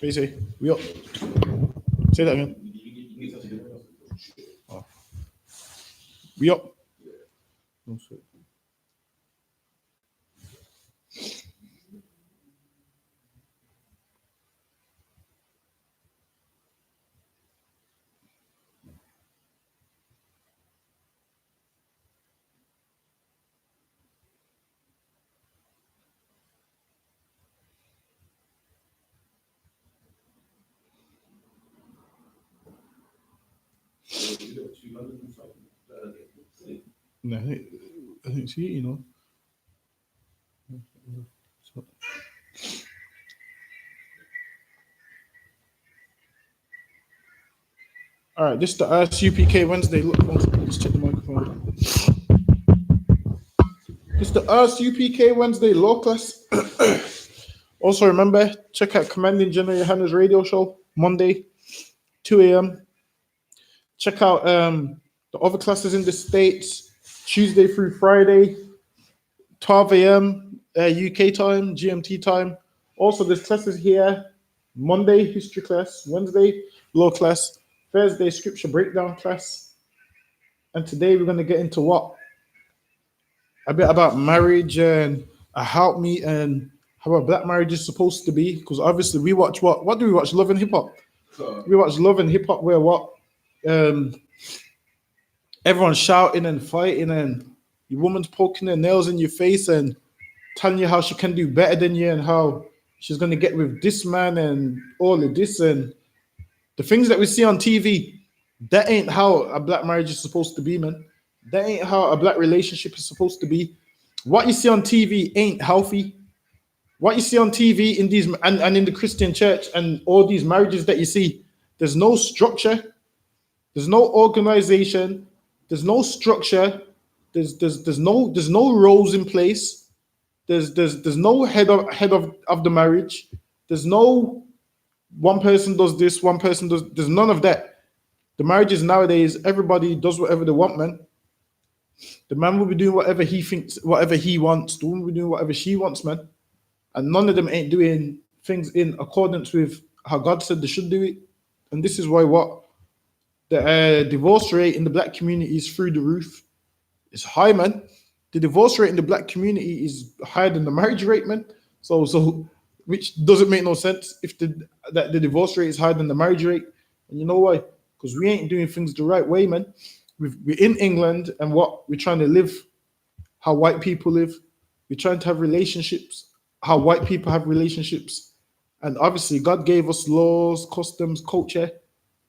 What you say? We up. Say that again. Oh. We up. Oh, shit. No, I think see, you know. All right, this is the I.S.U.P.K Wednesday. Look, just check the microphone. This is the I.S.U.P.K Wednesday law class. Also, remember, check out Commanding General YAHANNA's radio show, Monday, 2 a.m. Check out the other classes in the States, Tuesday through Friday, 12 a.m. UK time, GMT time. Also, there's classes here, Monday, history class, Wednesday, law class, Thursday, scripture breakdown class. And today we're going to get into what? A bit about marriage and a help me and how a black marriage is supposed to be. Because obviously we watch what? What do we watch? Love and Hip Hop. We watch Love and Hip Hop where what? Everyone's shouting and fighting and your woman's poking her nails in your face and telling you how she can do better than you and how she's going to get with this man and all of this. And the things that we see on TV, that ain't how a black marriage is supposed to be, man. That ain't how a black relationship is supposed to be. What you see on TV ain't healthy. What you see on TV in these and in the Christian church and all these marriages that you see, there's no structure, there's no organization, there's no structure, there's no roles in place, there's no head of the marriage, there's no one person does this, one person does, there's none of that. The marriages nowadays, everybody does whatever they want, man. The man will be doing whatever he thinks, whatever he wants. The woman will be doing whatever she wants, man. And none of them ain't doing things in accordance with how God said they should do it. And this is why what? The divorce rate in the black community is through the roof. It's high, man. The divorce rate in the black community is higher than the marriage rate, man. So which doesn't make no sense if the divorce rate is higher than the marriage rate. And you know why? Because we ain't doing things the right way, man. We're in England and what? We're trying to live how white people live. We're trying to have relationships how white people have relationships. And obviously God gave us laws, customs, culture.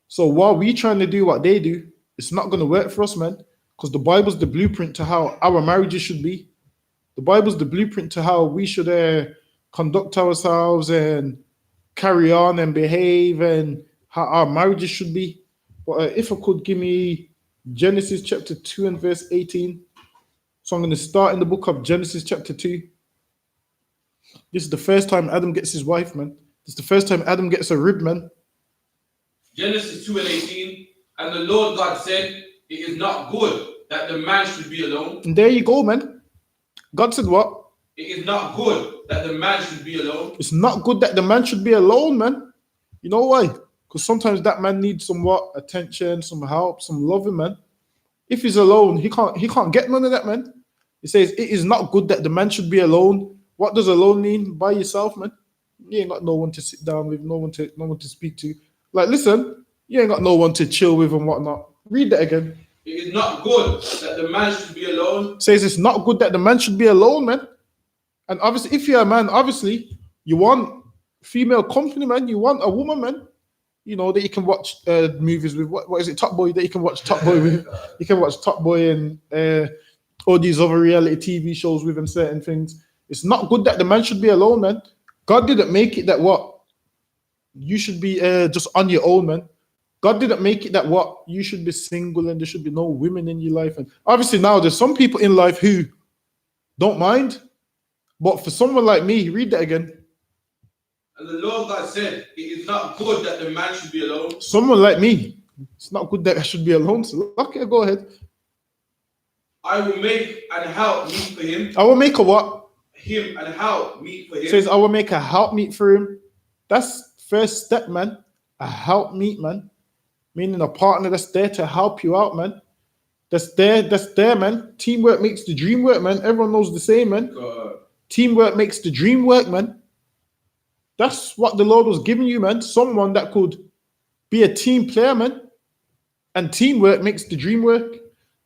So while we're trying to do what they do, it's not going to work for us, man. Because the Bible's the blueprint to how our marriages should be. The Bible's the blueprint to how we should conduct ourselves and carry on and behave and how our marriages should be. But if I could give me Genesis chapter 2 and verse 18. So I'm going to start in the book of Genesis chapter 2. This is the first time Adam gets his wife, man. This is the first time Adam gets a rib, man. Genesis 2 and 18. And the Lord God said, it is not good that the man should be alone. And there you go, man. God said what? It is not good that the man should be alone. It's not good that the man should be alone, man. You know why? Because sometimes that man needs some what? Attention, some help, some loving, man. If he's alone, he can't get none of that, man. He says, it is not good that the man should be alone. What does alone mean? By yourself, man. You ain't got no one to sit down with, no one to speak to. Like, listen, you ain't got no one to chill with and whatnot. Read that again. It is not good that the man should be alone. Says it's not good that the man should be alone, man. And obviously, if you're a man, obviously, you want female company, man. You want a woman, man. You know, that you can watch movies with. What is it, Top Boy? That you can watch Top Boy with. You can watch Top Boy and all these other reality TV shows with and certain things. It's not good that the man should be alone, man. God didn't make it that what? You should be just on your own, man. God didn't make it that what? You should be single and there should be no women in your life. And obviously now there's some people in life who don't mind. But for someone like me, read that again. And the Lord God said, it is not good that the man should be alone. Someone like me, it's not good that I should be alone. So, okay, go ahead. I will make an help meet for him. I will make a what? Him and help meet for him. Says I will make a help meet for him. That's first step, man. A helpmeet, man. Meaning a partner that's there to help you out, man. That's there, man. Teamwork makes the dream work, man. Everyone knows the same, man. Teamwork makes the dream work, man. That's what the Lord was giving you, man. Someone that could be a team player, man. And teamwork makes the dream work.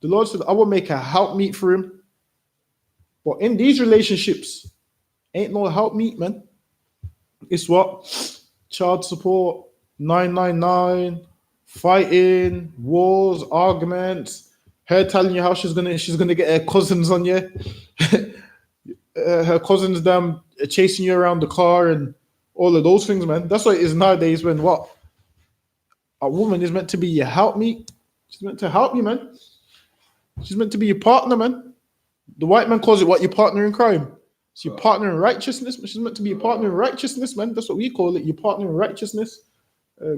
The Lord said, I will make a helpmeet for him. But in these relationships, ain't no helpmeet, man. It's what? Child support, 999, fighting, wars, arguments, her telling you how she's gonna get her cousins on you. Her cousins them chasing you around the car and all of those things, man. That's what it is nowadays when what? A woman is meant to be your helpmeet. She's meant to help you, man. She's meant to be your partner, man. The white man calls it what? Your partner in crime. It's your partner in righteousness. She's meant to be your partner in righteousness, man. That's what we call it, your partner in righteousness.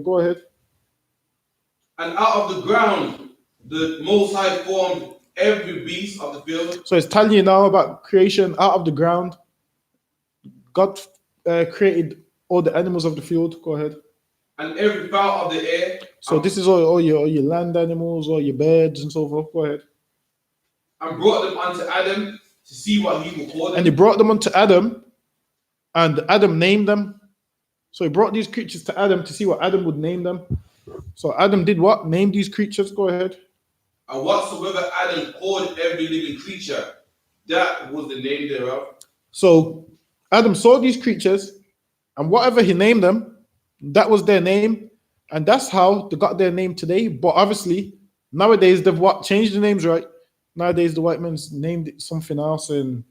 Go ahead. And out of the ground, the Most High formed every beast of the field. So it's telling you now about creation out of the ground. God created all the animals of the field. Go ahead. And every fowl of the air. So this is all your land animals, all your birds and so forth. Go ahead. And brought them unto Adam to see what he would call them. And he brought them unto Adam, and Adam named them. So he brought these creatures to Adam to see what Adam would name them. So Adam did what? Named these creatures. Go ahead. And whatsoever Adam called every living creature, that was the name thereof. So Adam saw these creatures, and whatever he named them, that was their name. And that's how they got their name today. But obviously, nowadays they've what? Changed the names, right? Nowadays, the white man's named it something else, and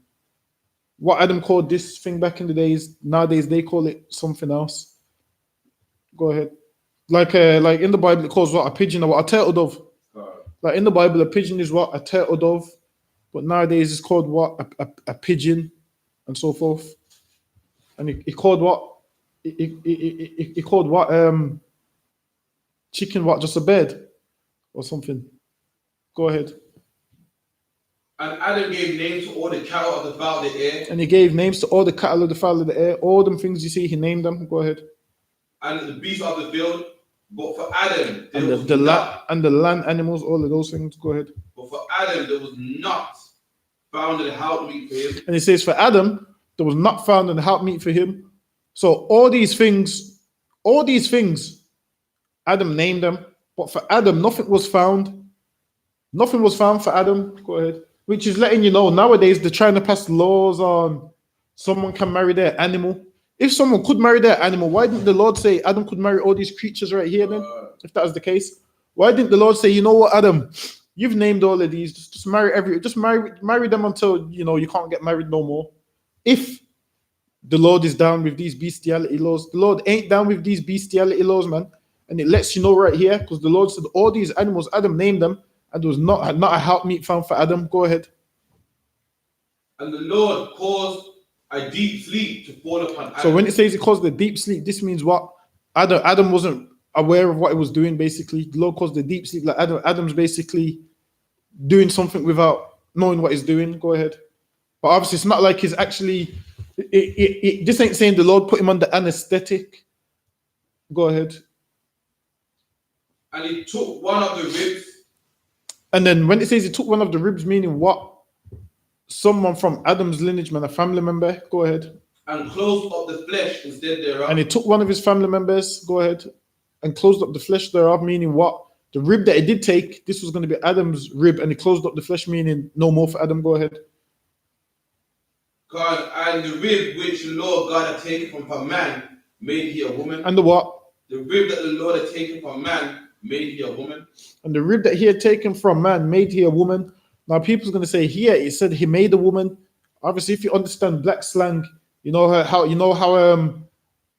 what Adam called this thing back in the days, nowadays they call it something else. Go ahead. Like in the Bible, it calls what? A pigeon or what? A turtle dove. Like in the Bible, a pigeon is what? A turtle dove. But nowadays, it's called what? A pigeon, and so forth. And it called what? It called what? Chicken what? Just a bird or something. Go ahead. And Adam gave names to all the cattle of the fowl of the air. And he gave names to all the cattle of the fowl of the air. All them things you see, he named them. Go ahead. And the beasts of the field. But for Adam, and the land animals, all of those things. Go ahead. But for Adam, there was not found an helpmeet for him. And it says for Adam, there was not found an helpmeet for him. So all these things, Adam named them. But for Adam, nothing was found. Nothing was found for Adam. Go ahead. Which is letting you know nowadays they're trying to pass laws on someone can marry their animal. If someone could marry their animal, why didn't the Lord say Adam could marry all these creatures right here then? If that was the case, why didn't the Lord say, you know what, Adam, you've named all of these, just marry them until you can't get married no more. If the Lord is down with these bestiality laws, the Lord ain't down with these bestiality laws, man. And it lets you know right here, because the Lord said all these animals, Adam named them. And there was not a helpmeet found for Adam. Go ahead. And the Lord caused a deep sleep to fall upon Adam. So when it says it caused the deep sleep, this means what? Adam wasn't aware of what he was doing, basically. The Lord caused the deep sleep. Like Adam's basically doing something without knowing what he's doing. Go ahead. But obviously, it's not like he's actually... This ain't saying the Lord put him under anesthetic. Go ahead. And he took one of the ribs. And then when it says he took one of the ribs, meaning what? Someone from Adam's lineage, man, a family member. Go ahead. And closed up the flesh instead thereof. And he took one of his family members. Go ahead. And closed up the flesh thereof, meaning what? The rib that he did take, this was going to be Adam's rib, and he closed up the flesh, meaning no more for Adam. Go ahead. God, and the rib which the Lord God had taken from man made he a woman. And the what? The rib that the Lord had taken from man made he a woman. And the rib that he had taken from man made he a woman. Now people's going to say here it said he made a woman. Obviously, if you understand black slang, you know how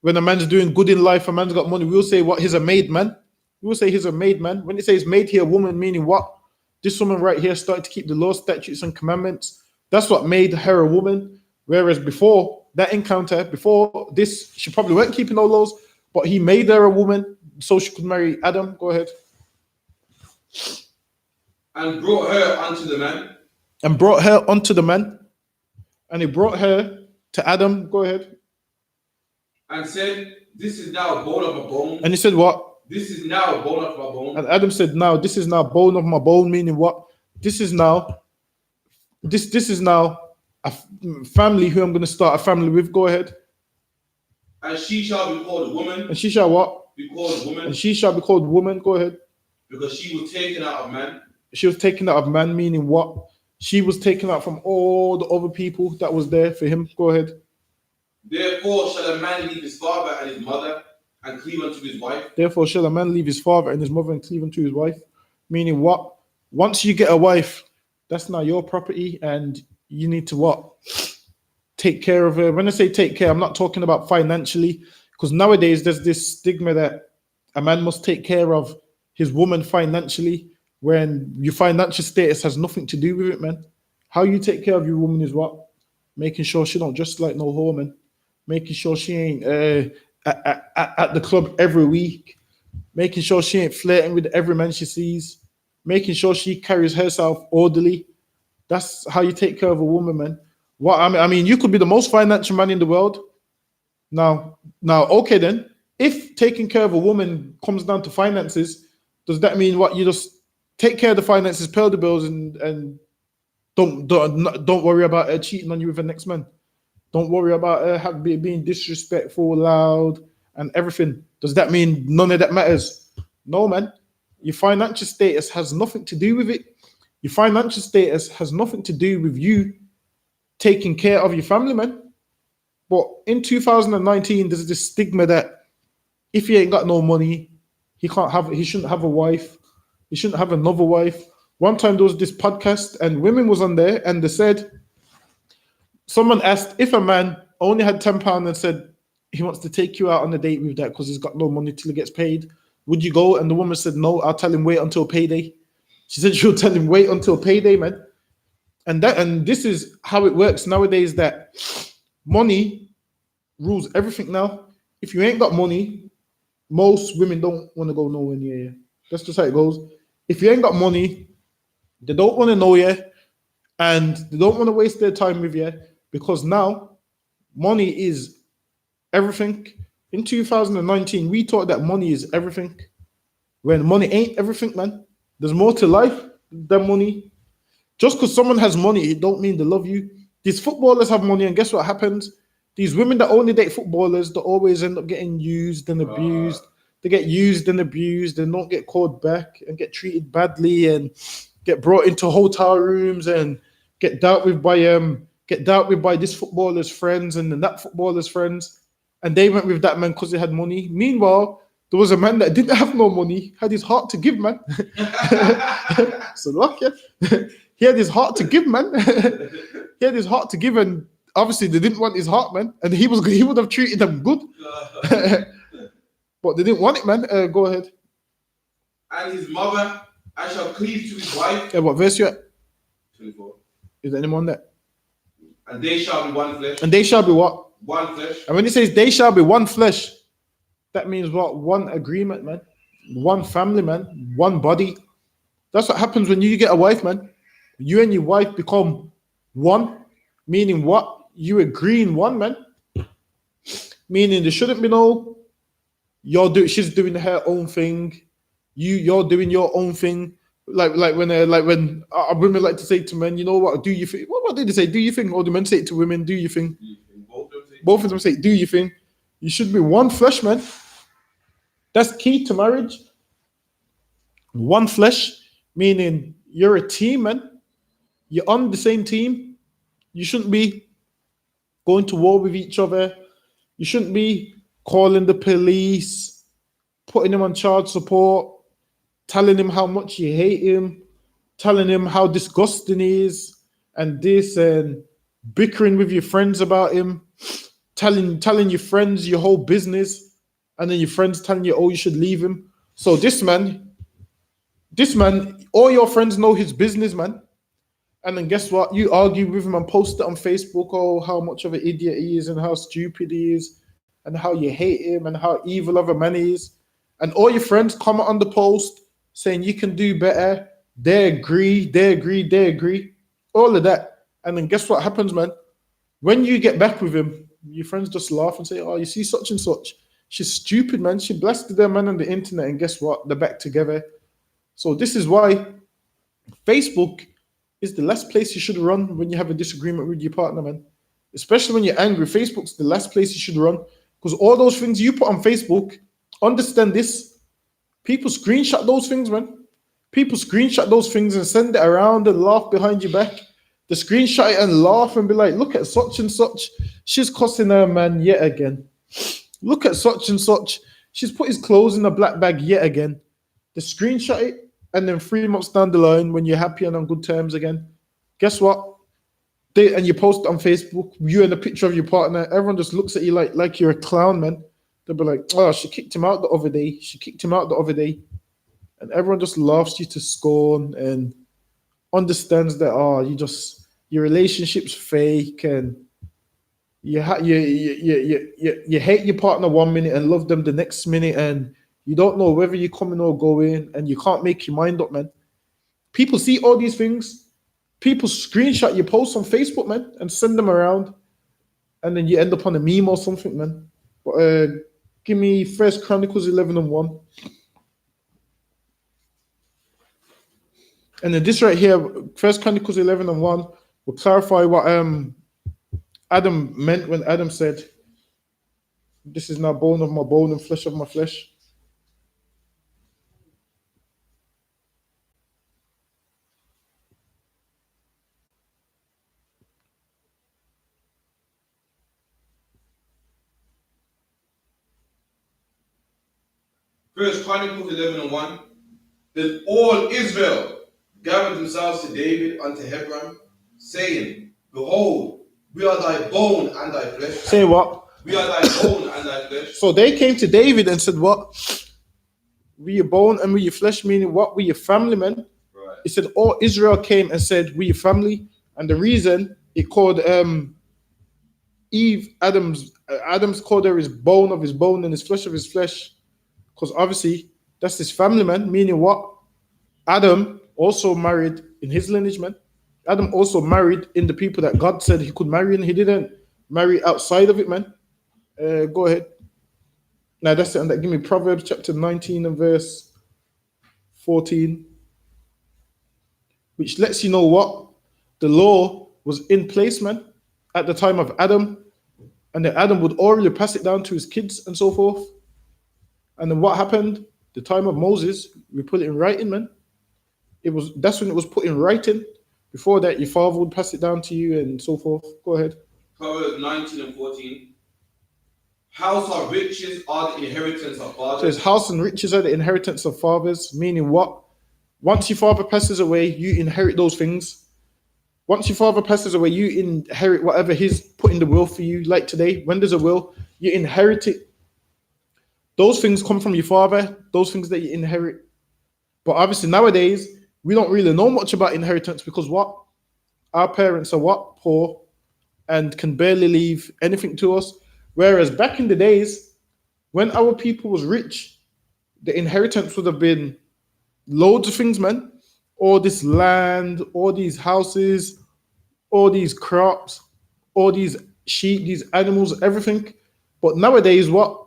when a man's doing good in life, a man's got money, we'll say what? He's a made man. We'll say he's a made man. When it says made he a woman, meaning what? This woman right here started to keep the law, statutes, and commandments. That's what made her a woman. Whereas before that encounter, before this, she probably weren't keeping no laws, but he made her a woman so she could marry Adam. Go ahead. And brought her unto the man. And brought her unto the man. And he brought her to Adam. Go ahead. And said, this is now bone of a bone. And he said what? This is now bone of my bone. And Adam said, now this is now bone of my bone, meaning what? This is now a family who I'm going to start a family with. Go ahead. And she shall be called a woman. And she shall what? Be called woman. And she shall be called woman. Go ahead. Because she was taken out of man. She was taken out of man, meaning what? She was taken out from all the other people that was there for him. Go ahead. Therefore shall a man leave his father and his mother and cleave unto his wife. Therefore shall a man leave his father and his mother and cleave unto his wife. Meaning what? Once you get a wife, that's now your property, and you need to what? Take care of her. When I say take care, I'm not talking about financially, because nowadays there's this stigma that a man must take care of his woman financially, when your financial status has nothing to do with it, man. How you take care of your woman is what? Making sure she don't dress like no whore, man. Making sure she ain't at the club every week. Making sure she ain't flirting with every man she sees. Making sure she carries herself orderly. That's how you take care of a woman, man. What I mean, you could be the most financial man in the world. Now, okay then. If taking care of a woman comes down to finances, does that mean what? You just take care of the finances, pay the bills, and don't worry about her cheating on you with the next man. Don't worry about her being disrespectful, loud, and everything. Does that mean none of that matters? No, man. Your financial status has nothing to do with it. Your financial status has nothing to do with you taking care of your family, man. But in 2019, there's this stigma that if he ain't got no money, he shouldn't have a wife. He shouldn't have another wife. One time there was this podcast and women was on there and they said, someone asked if a man only had £10 and said he wants to take you out on a date with that because he's got no money till he gets paid, would you go? And the woman said, no, I'll tell him wait until payday. She said she'll tell him wait until payday, man. And this is how it works nowadays, that money rules everything now. If you ain't got money, most women don't want to go nowhere near you. That's just how it goes. If you ain't got money, they don't want to know you and they don't want to waste their time with you, because now money is everything. In 2019, we thought that money is everything, when money ain't everything, man. There's more to life than money. Just because someone has money, it don't mean they love you. These footballers have money, and guess what happens? These women that only date footballers, they always end up getting used and abused. They get used and abused and don't get called back and get treated badly and get brought into hotel rooms and get dealt with by this footballer's friends and then that footballer's friends. And they went with that man because they had money. Meanwhile, there was a man that didn't have no money, had his heart to give, man. So look, yeah. He had his heart to give, man. He had his heart to give, and obviously they didn't want his heart, man. And he would have treated them good. But they didn't want it, man. Go ahead. And his mother, I shall cleave to his wife. Yeah, what verse you at? 24. Is there anyone there? And they shall be one flesh. And they shall be what? One flesh. And when he says they shall be one flesh, that means what? One agreement, man. One family, man. One body. That's what happens when you get a wife, man. You and your wife become one. Meaning what? You agree in one, man. Meaning there shouldn't be no, she's doing her own thing. You're doing your own thing. Like when women like to say to men, you know what? Do you think? What did they say? Do you think? Or the men say it to women, do you think? Both of them say, do you think? You should be one flesh, man. That's key to marriage. One flesh, meaning you're a team, man. You're on the same team. You shouldn't be going to war with each other. You shouldn't be calling the police, putting him on child support, telling him how much you hate him, telling him how disgusting he is, and this, and bickering with your friends about him, telling your friends your whole business, and then your friends telling you, oh, you should leave him. So this man, all your friends know his business, man. And then guess what? You argue with him and post it on Facebook, oh, how much of an idiot he is and how stupid he is and how you hate him and how evil of a man he is. And all your friends comment on the post saying you can do better. They agree. All of that. And then guess what happens, man? When you get back with him, your friends just laugh and say, oh, you see such and such. She's stupid, man. She blasted their man on the internet, and guess what? They're back together. So this is why Facebook is the last place you should run when you have a disagreement with your partner, man. Especially when you're angry. Facebook's the last place you should run. Because all those things you put on Facebook, understand this, people screenshot those things, man. People screenshot those things and send it around and laugh behind your back. They screenshot it and laugh and be like, look at such and such. She's cussing her man yet again. Look at such and such. She's put his clothes in a black bag yet again. They screenshot it, and then 3 months down the line, when you're happy and on good terms again, guess what? And you post it on Facebook, you and a picture of your partner, everyone just looks at you like you're a clown, man. They'll be like, oh, she kicked him out the other day. She kicked him out the other day. And everyone just laughs you to scorn and understands that, oh, your relationship's fake, and you hate your partner 1 minute and love them the next minute, and you don't know whether you're coming or going, and you can't make your mind up, man. People see all these things. People screenshot your posts on Facebook, man, and send them around, and then you end up on a meme or something, man. But give me First Chronicles 11:1. And then this right here, First Chronicles 11:1, will clarify what Adam meant when Adam said, "This is now bone of my bone and flesh of my flesh." First Chronicles 11:1. Then all Israel gathered themselves to David unto Hebron, saying, Behold, we are thy bone and thy flesh. Say what? We are thy bone and thy flesh. So they came to David and said, what? We your bone and we your flesh, meaning what? We your family, man. Right. It said all Israel came and said, we your family. And the reason it called Eve, Adam's called her his bone of his bone and his flesh of his flesh. Because obviously that's his family, man. Meaning what? Adam also married in his lineage, man. Adam also married in the people that God said he could marry, and he didn't marry outside of it, man. Go ahead. Now that's it. And that give me Proverbs chapter 19 and verse 14, which lets you know what? The law was in place, man, at the time of Adam, and then Adam would orally pass it down to his kids and so forth. And then what happened? The time of Moses, we put it in writing, man. That's when it was put in writing. Before that, your father would pass it down to you and so forth. Go ahead. Proverbs 19 and 14. House of riches are the inheritance of fathers. So his house and riches are the inheritance of fathers, meaning what? Once your father passes away, you inherit those things. Once your father passes away, you inherit whatever he's put in the will for you. Like today, when there's a will, you inherit it. Those things come from your father, those things that you inherit. But obviously nowadays, we don't really know much about inheritance because what? Our parents are what? Poor and can barely leave anything to us. Whereas back in the days, when our people was rich, the inheritance would have been loads of things, man. All this land, all these houses, all these crops, all these sheep, these animals, everything. But nowadays, what?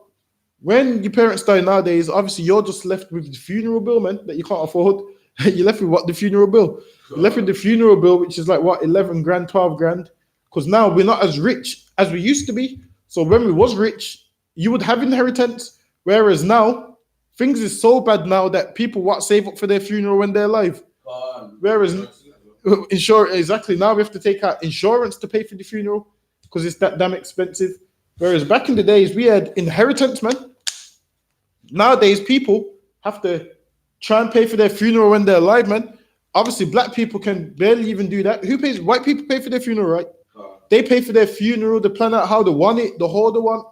When your parents die nowadays, obviously you're just left with the funeral bill, man, that you can't afford. You're left with what? The funeral bill. You're left with the funeral bill, which is like what? 11 grand, 12 grand. Because now we're not as rich as we used to be. So when we was rich, you would have inheritance. Whereas now, things is so bad now that people what save up for their funeral when they're alive. Whereas insurance, exactly. Now we have to take out insurance to pay for the funeral because it's that damn expensive. Whereas back in the days, we had inheritance, man. Nowadays, people have to try and pay for their funeral when they're alive, man. Obviously, black people can barely even do that. Who pays? White people pay for their funeral, right? They pay for their funeral. They plan out how they want it, the whole they want.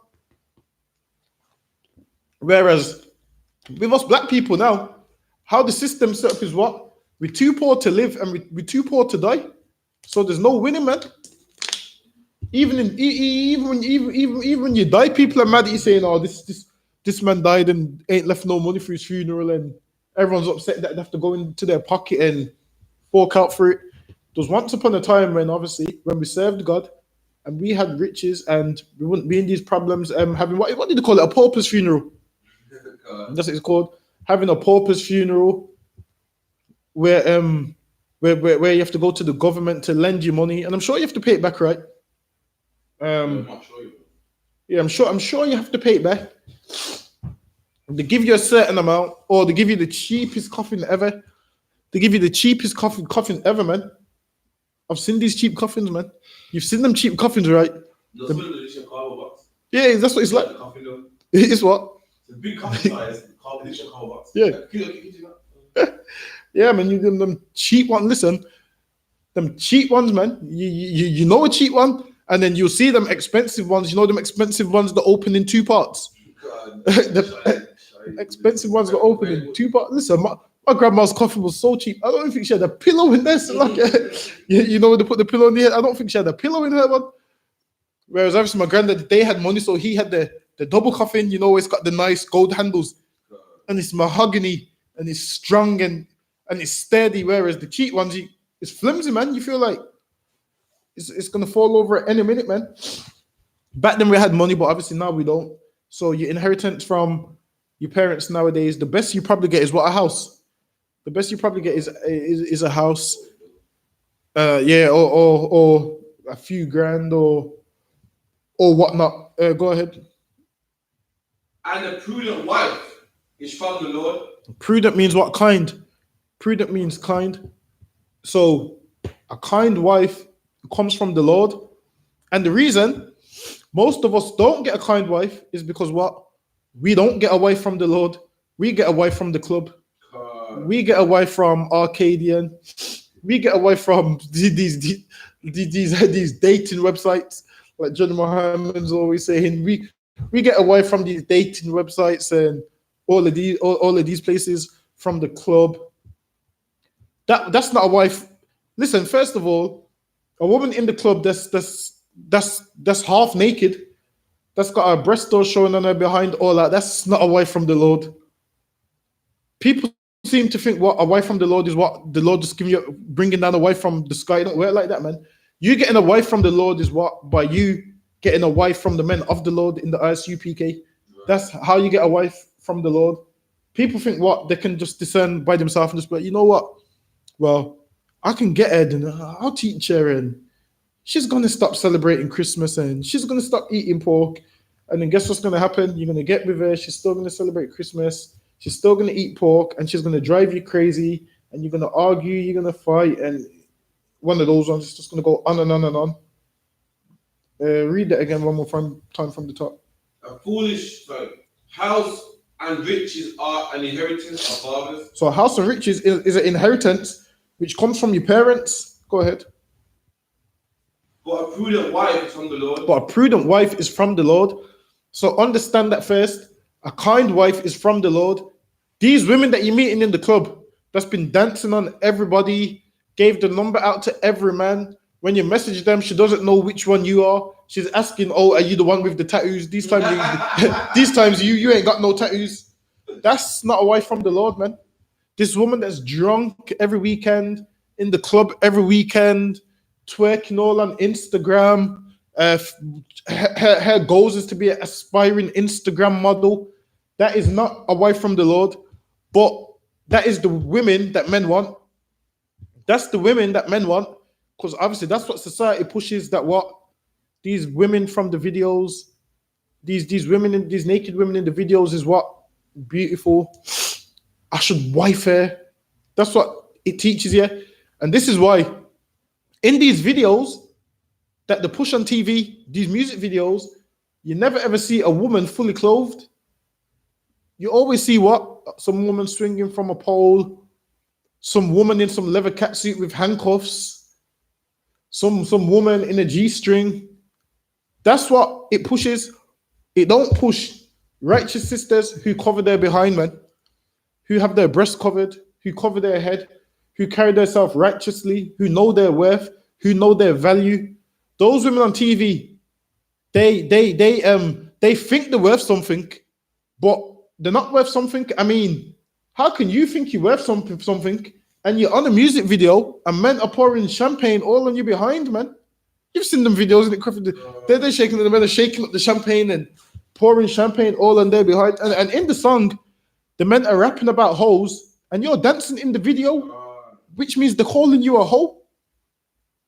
Whereas with us black people now, how the system set up is what? We're too poor to live and we're too poor to die. So there's no winning, man. Even when you die, people are mad at you saying, "Oh, this man died and ain't left no money for his funeral," and everyone's upset that they have to go into their pocket and fork out for it. There was once upon a time when, obviously, when we served God, and we had riches, and we wouldn't be in these problems. Having what did they call it? A pauper's funeral. That's what it's called. Having a pauper's funeral, where where you have to go to the government to lend you money, and I'm sure you have to pay it back, right? Yeah, I'm sure you have to pay it back. They give you a certain amount, or they give you the cheapest coffin ever. They give you the cheapest coffin ever, man. I've seen these cheap coffins, man. You've seen them cheap coffins, right? Yeah, that's what it's like. It's what? It's a big coffin size, edition cover box. Yeah. Yeah, man. You them cheap ones. Listen, them cheap ones, man. You know a cheap one, and then you'll see them expensive ones. You know them expensive ones that open in two parts. The expensive ones that open in two parts. Listen, my grandma's coffin was so cheap. I don't think she had a pillow in there. So like, you know, when they put the pillow in the head, I don't think she had a pillow in her one. Whereas obviously my granddad, they had money, so he had the double coffin. You know, it's got the nice gold handles, and it's mahogany, and it's strong and it's sturdy. Whereas the cheap ones, it's flimsy, man. You feel like it's gonna fall over at any minute, man. Back then we had money, but obviously now we don't. So your inheritance from your parents nowadays, the best you probably get is what? A house. The best you probably get is a house. Yeah, or a few grand or whatnot. Go ahead. And a prudent wife is from the Lord. Prudent means what? Kind. Prudent means kind. So a kind wife comes from the Lord. And the reason most of us don't get a kind wife is because what? We don't get a wife from the Lord. We get a wife from the club. We get a wife from Arcadian. We get a wife from these dating websites, like John Muhammad's always saying. We get a wife from these dating websites and all of these places, from the club. That's not a wife. Listen, first of all, a woman in the club that's half naked, that's got her breast door showing on her behind, all that. That's not a wife from the Lord. People seem to think what a wife from the Lord is what the Lord just giving you, bringing down a wife from the sky. Don't work like that, man. You getting a wife from the Lord is what? By you getting a wife from the men of the Lord in the I.S.U.P.K. That's how you get a wife from the Lord. People think what? They can just discern by themselves and just be like, you know what? Well, I can get her and I'll teach her and she's going to stop celebrating Christmas and she's going to stop eating pork. And then guess what's going to happen? You're going to get with her. She's still going to celebrate Christmas. She's still going to eat pork and she's going to drive you crazy. And you're going to argue. You're going to fight. And one of those ones is just going to go on and on and on. Read that again one more time from the top. A foolish house and riches are an inheritance of fathers. So a house and riches is an inheritance which comes from your parents. Go ahead. But a prudent wife is from the Lord. But a prudent wife is from the Lord. So understand that first. A kind wife is from the Lord. These women that you're meeting in the club, that's been dancing on everybody, gave the number out to every man. When you message them, she doesn't know which one you are. She's asking, "Oh, are you the one with the tattoos?" These times you ain't got no tattoos. That's not a wife from the Lord, man. This woman that's drunk every weekend, in the club every weekend, twerking all on Instagram. Her goals is to be an aspiring Instagram model. That is not a wife from the Lord, but that is the women that men want. That's the women that men want, because obviously that's what society pushes. That what these women from the videos, these women, these naked women in the videos is what beautiful. I should wife her. That's what it teaches you, and this is why in these videos that they push on TV, these music videos, you never ever see a woman fully clothed. You always see what? Some woman swinging from a pole, some woman in some leather catsuit with handcuffs, some woman in a G-string. That's what it pushes. It don't push righteous sisters who cover their behind, man, who have their breasts covered, who cover their head, who carry themselves righteously, who know their worth, who know their value. Those women on TV, they think they're worth something, but they're not worth something. I mean, how can you think you're worth something and you're on a music video and men are pouring champagne all on you behind, man? You've seen them videos, in it? They're shaking, the men are shaking up the champagne and pouring champagne all on there behind. And in the song, the men are rapping about hoes, and you're dancing in the video, which means they're calling you a hoe.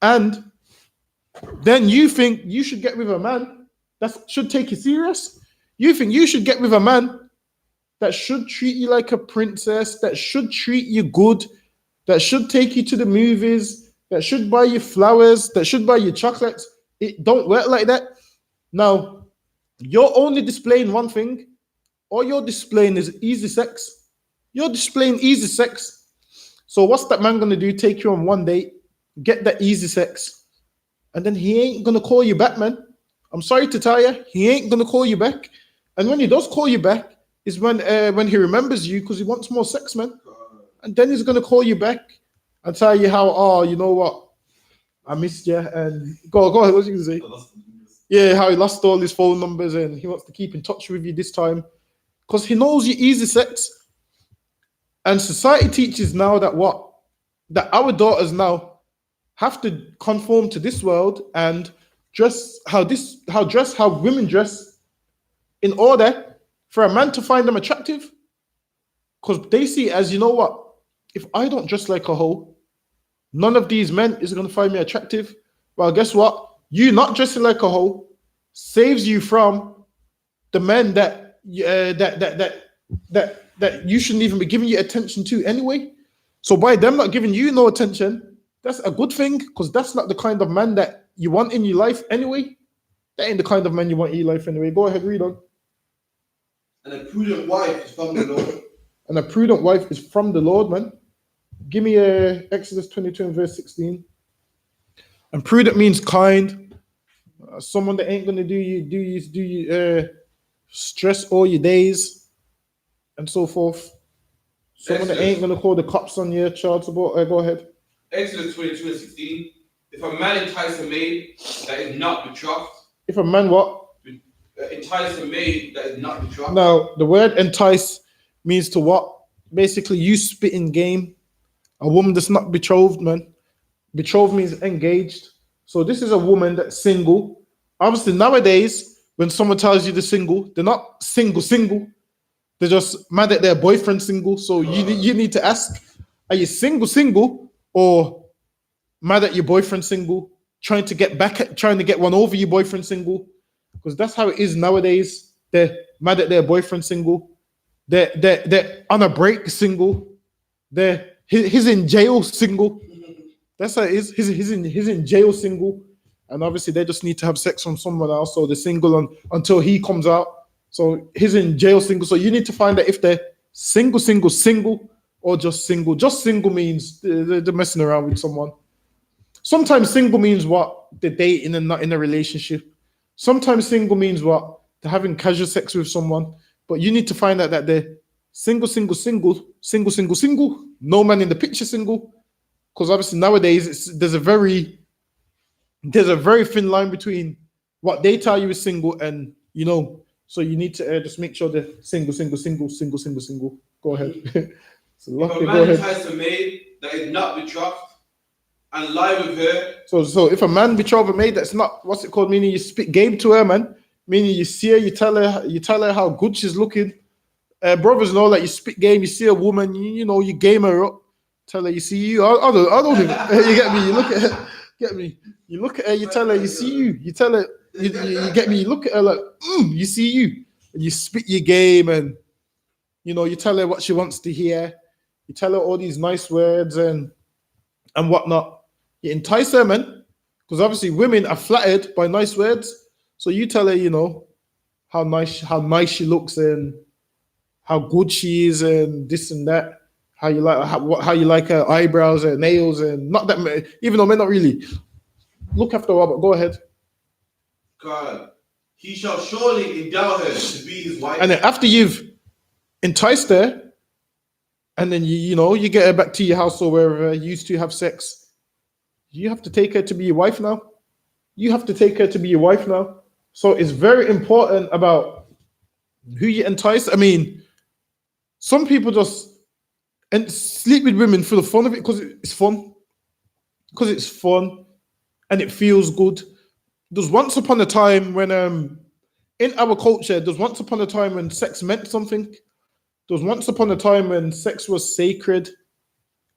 And then you think you should get with a man that should take you serious. You think you should get with a man that should treat you like a princess, that should treat you good, that should take you to the movies, that should buy you flowers, that should buy you chocolates. It don't work like that. Now, you're only displaying one thing. All you're displaying is easy sex. You're displaying easy sex. So what's that man gonna do? Take you on one date, get that easy sex, and then he ain't gonna call you back, man. I'm sorry to tell you, he ain't gonna call you back. And when he does call you back, is when he remembers you because he wants more sex, man. And then he's gonna call you back and tell you how, oh, you know what, I missed you. And go ahead, what you gonna say? Yeah, how he lost all his phone numbers and he wants to keep in touch with you this time because he knows you easy sex. And society teaches now that what? That our daughters now have to conform to this world and dress how women dress in order for a man to find them attractive. Because they see it as, you know what? If I don't dress like a hoe, none of these men is going to find me attractive. Well, guess what? You not dressing like a hoe saves you from the men that you shouldn't even be giving your attention to anyway. So by them not giving you no attention, that's a good thing because that's not the kind of man that you want in your life anyway. That ain't the kind of man you want in your life anyway. Go ahead, read on. And a prudent wife is from the Lord. And a prudent wife is from the Lord, man. Give me Exodus 22 and verse 16. And prudent means kind. Someone that ain't gonna do you stress all your days and so forth. Someone that ain't gonna call the cops on your child support. Go ahead. Exodus 22 and 16. If a man entice a maid that is not betrothed. If a man what? Entice a maid that is not betrothed. Now, the word entice means to what? Basically, you spit in game. A woman that's not betrothed, man. Betrothed means engaged. So this is a woman that's single. Obviously, nowadays, when someone tells you they're single, they're not single. They're just mad at their boyfriend single. So you need to ask, are you single, or mad at your boyfriend single, trying to get one over your boyfriend single? Because that's how it is nowadays. They're mad at their boyfriend single. They're on a break single. He's in jail single. That's how it is. He's in jail single. And obviously they just need to have sex from someone else. So they're single until he comes out. So he's in jail single. So you need to find out if they're single, or just single. Just single means they're messing around with someone. Sometimes single means what? They're dating and not in a relationship. Sometimes single means what? They're having casual sex with someone. But you need to find out that they're single. No man in the picture single. Because obviously nowadays there's a very thin line between what they tell you is single and, you know, so you need to just make sure they're single. Go ahead. So if a man entices a maid that is not betrothed and lie with her. So if a man betroth a maid that's not, what's it called? Meaning you spit game to her, man. Meaning you see her, you tell her how good she's looking. Brothers know, like, you spit game, you see a woman, you know, you game her up. Tell her, you see you. I don't even. You get me? You look at her. Get me? You look at her. You tell her, you see you. You tell her, you get me? You look at her like, you see you. And you spit your game, and you know, you tell her what she wants to hear. You tell her all these nice words and whatnot. You entice her, man, because obviously women are flattered by nice words. So you tell her, you know, how nice she looks and how good she is and this and that. How you like her eyebrows and nails, and not that, even though men not really look after her, but go ahead. God, he shall surely endow her to be his wife. And then after you've enticed her, and then you get her back to your house or wherever you used to have sex, you have to take her to be your wife now. So it's very important about who you entice. I mean, some people just and sleep with women for the fun of it because it's fun and it feels good. there's once upon a time when in our culture, there's once upon a time when sex meant something. There was once upon a time when sex was sacred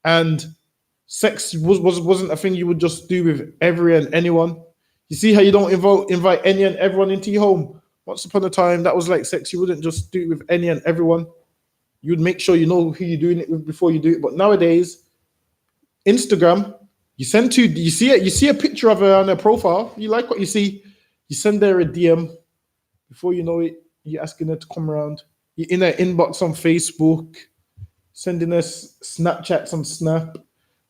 and sex wasn't a thing you would just do with every and anyone. You see how you don't invite any and everyone into your home? Once upon a time, that was like sex. You wouldn't just do it with any and everyone. You'd make sure you know who you're doing it with before you do it. But nowadays, Instagram, you see it, you see a picture of her on her profile, you like what you see, you send her a DM. Before you know it, you're asking her to come around. You're in her inbox on Facebook, sending her Snapchats on Snap.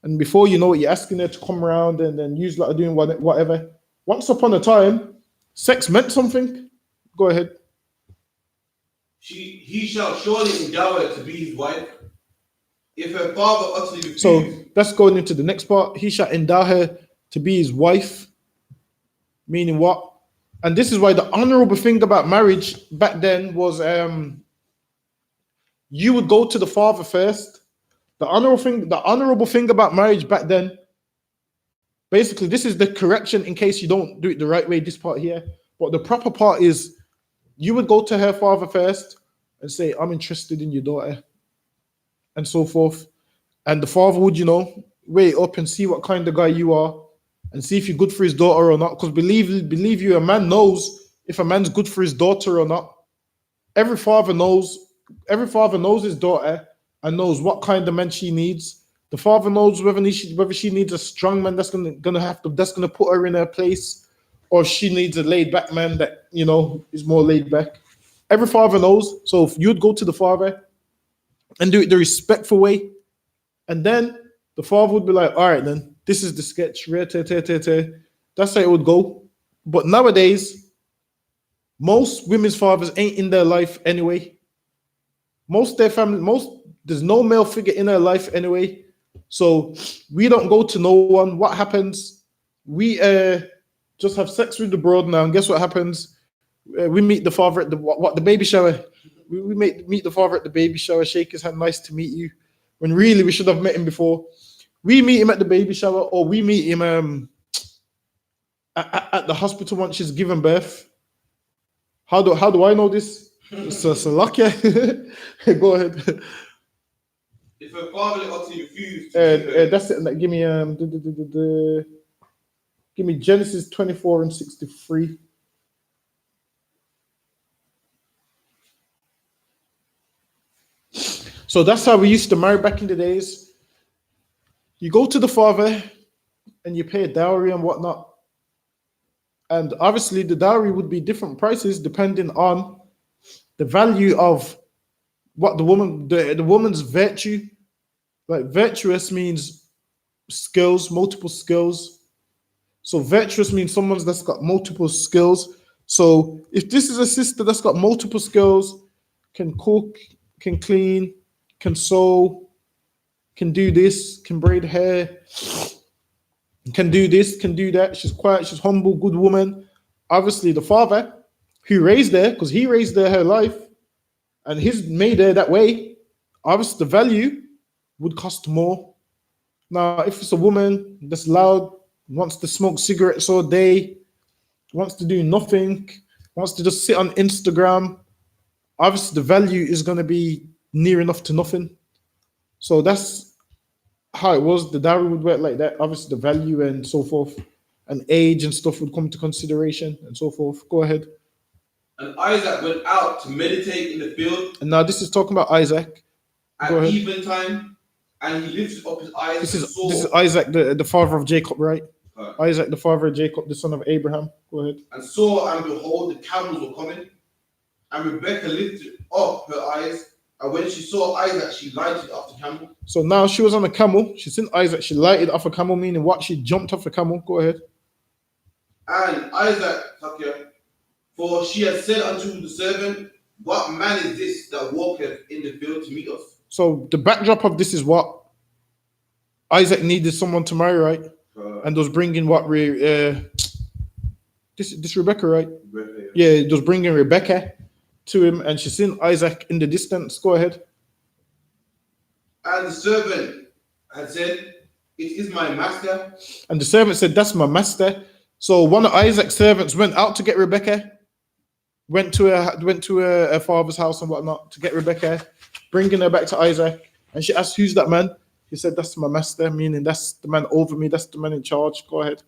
And before you know it, you're asking her to come around and then use like doing whatever. Once upon a time, sex meant something. Go ahead. He shall surely endow her to be his wife. If her father utterly refuse. So that's going into the next part. He shall endow her to be his wife. Meaning what? And this is why the honorable thing about marriage back then was you would go to the father first. The honorable thing about marriage back then, basically, this is the correction in case you don't do it the right way, this part here. But the proper part is you would go to her father first and say, I'm interested in your daughter, and so forth. And the father would, weigh up and see what kind of guy you are and see if you're good for his daughter or not. Because believe you, a man knows if a man's good for his daughter or not. Every father knows his daughter and knows what kind of man she needs. The father knows whether she needs a strong man that's gonna put her in her place, or she needs a laid back man that is more laid back. Every father knows. So if you'd go to the father and do it the respectful way, and then the father would be like, all right, then this is the sketch. That's how it would go. But nowadays, most women's fathers ain't in their life anyway. There's no male figure in their life anyway. So we don't go to no one. What happens? We just have sex with the broad now, and guess what happens? We meet the father at the baby shower. We meet the father at the baby shower, shake his hand, nice to meet you. When really we should have met him before. We meet him at the baby shower, or we meet him at the hospital once she's given birth. How do I know this? So lucky. Go ahead. If her father utterly refused, that's it. Give me Genesis 24 and 63. So that's how we used to marry back in the days. You go to the father and you pay a dowry and whatnot. And obviously the dowry would be different prices depending on the value of what the woman's virtue. Like virtuous means skills, multiple skills. So virtuous means someone that's got multiple skills. So if this is a sister that's got multiple skills, can cook, can clean, can sew, can do this, can braid hair, can do this, can do that. She's quiet, she's humble, good woman. Obviously, the father who raised her, because he raised her life, and he's made her that way, obviously the value would cost more. Now, if it's a woman that's loud, wants to smoke cigarettes all day, wants to do nothing, wants to just sit on Instagram, obviously the value is going to be near enough to nothing. So that's how it was. The dowry would work like that. Obviously the value and so forth and age and stuff would come to consideration and so forth. Go ahead. And Isaac went out to meditate in the field. And now this is talking about Isaac. At eventime, and he lifted up his eyes. This is Isaac, the father of Jacob, right? Isaac, the father of Jacob, the son of Abraham. Go ahead. And saw, and behold, the camels were coming. And Rebekah lifted up her eyes, and when she saw Isaac, she lighted off the camel. So now she was on a camel. She seen Isaac. She lighted off a camel, meaning what? She jumped off a camel. Go ahead. And Isaac, for she had said unto the servant, what man is this that walketh in the field to meet us? So the backdrop of this is what? Isaac needed someone to marry, right? And was bringing what? This Rebecca, right? Rebecca, yeah, it was bringing Rebecca to him, and she seen Isaac in the distance. Go ahead. And the servant had said, it is my master. And the servant said, that's my master. So one of Isaac's servants went out to get Rebecca, went to her father's house and whatnot to get Rebecca, bringing her back to Isaac. And she asked, "Who's that man?" He said, "That's my master," meaning that's the man over me, that's the man in charge. Go ahead.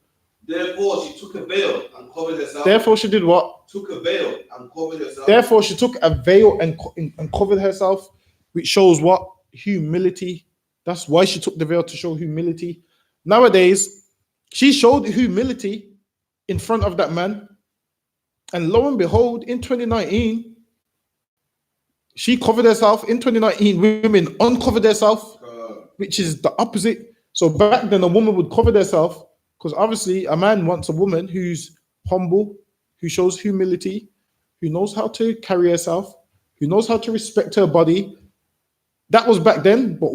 Therefore, she took a veil and covered herself. Therefore, she did what? Took a veil and covered herself. Therefore, she took a veil and covered herself, which shows what? Humility. That's why she took the veil, to show humility. Nowadays, she showed humility in front of that man. And lo and behold, in 2019, she covered herself. In 2019, women uncovered themselves, which is the opposite. So back then, a woman would cover herself because obviously a man wants a woman who's humble, who shows humility, who knows how to carry herself, who knows how to respect her body. That was back then. But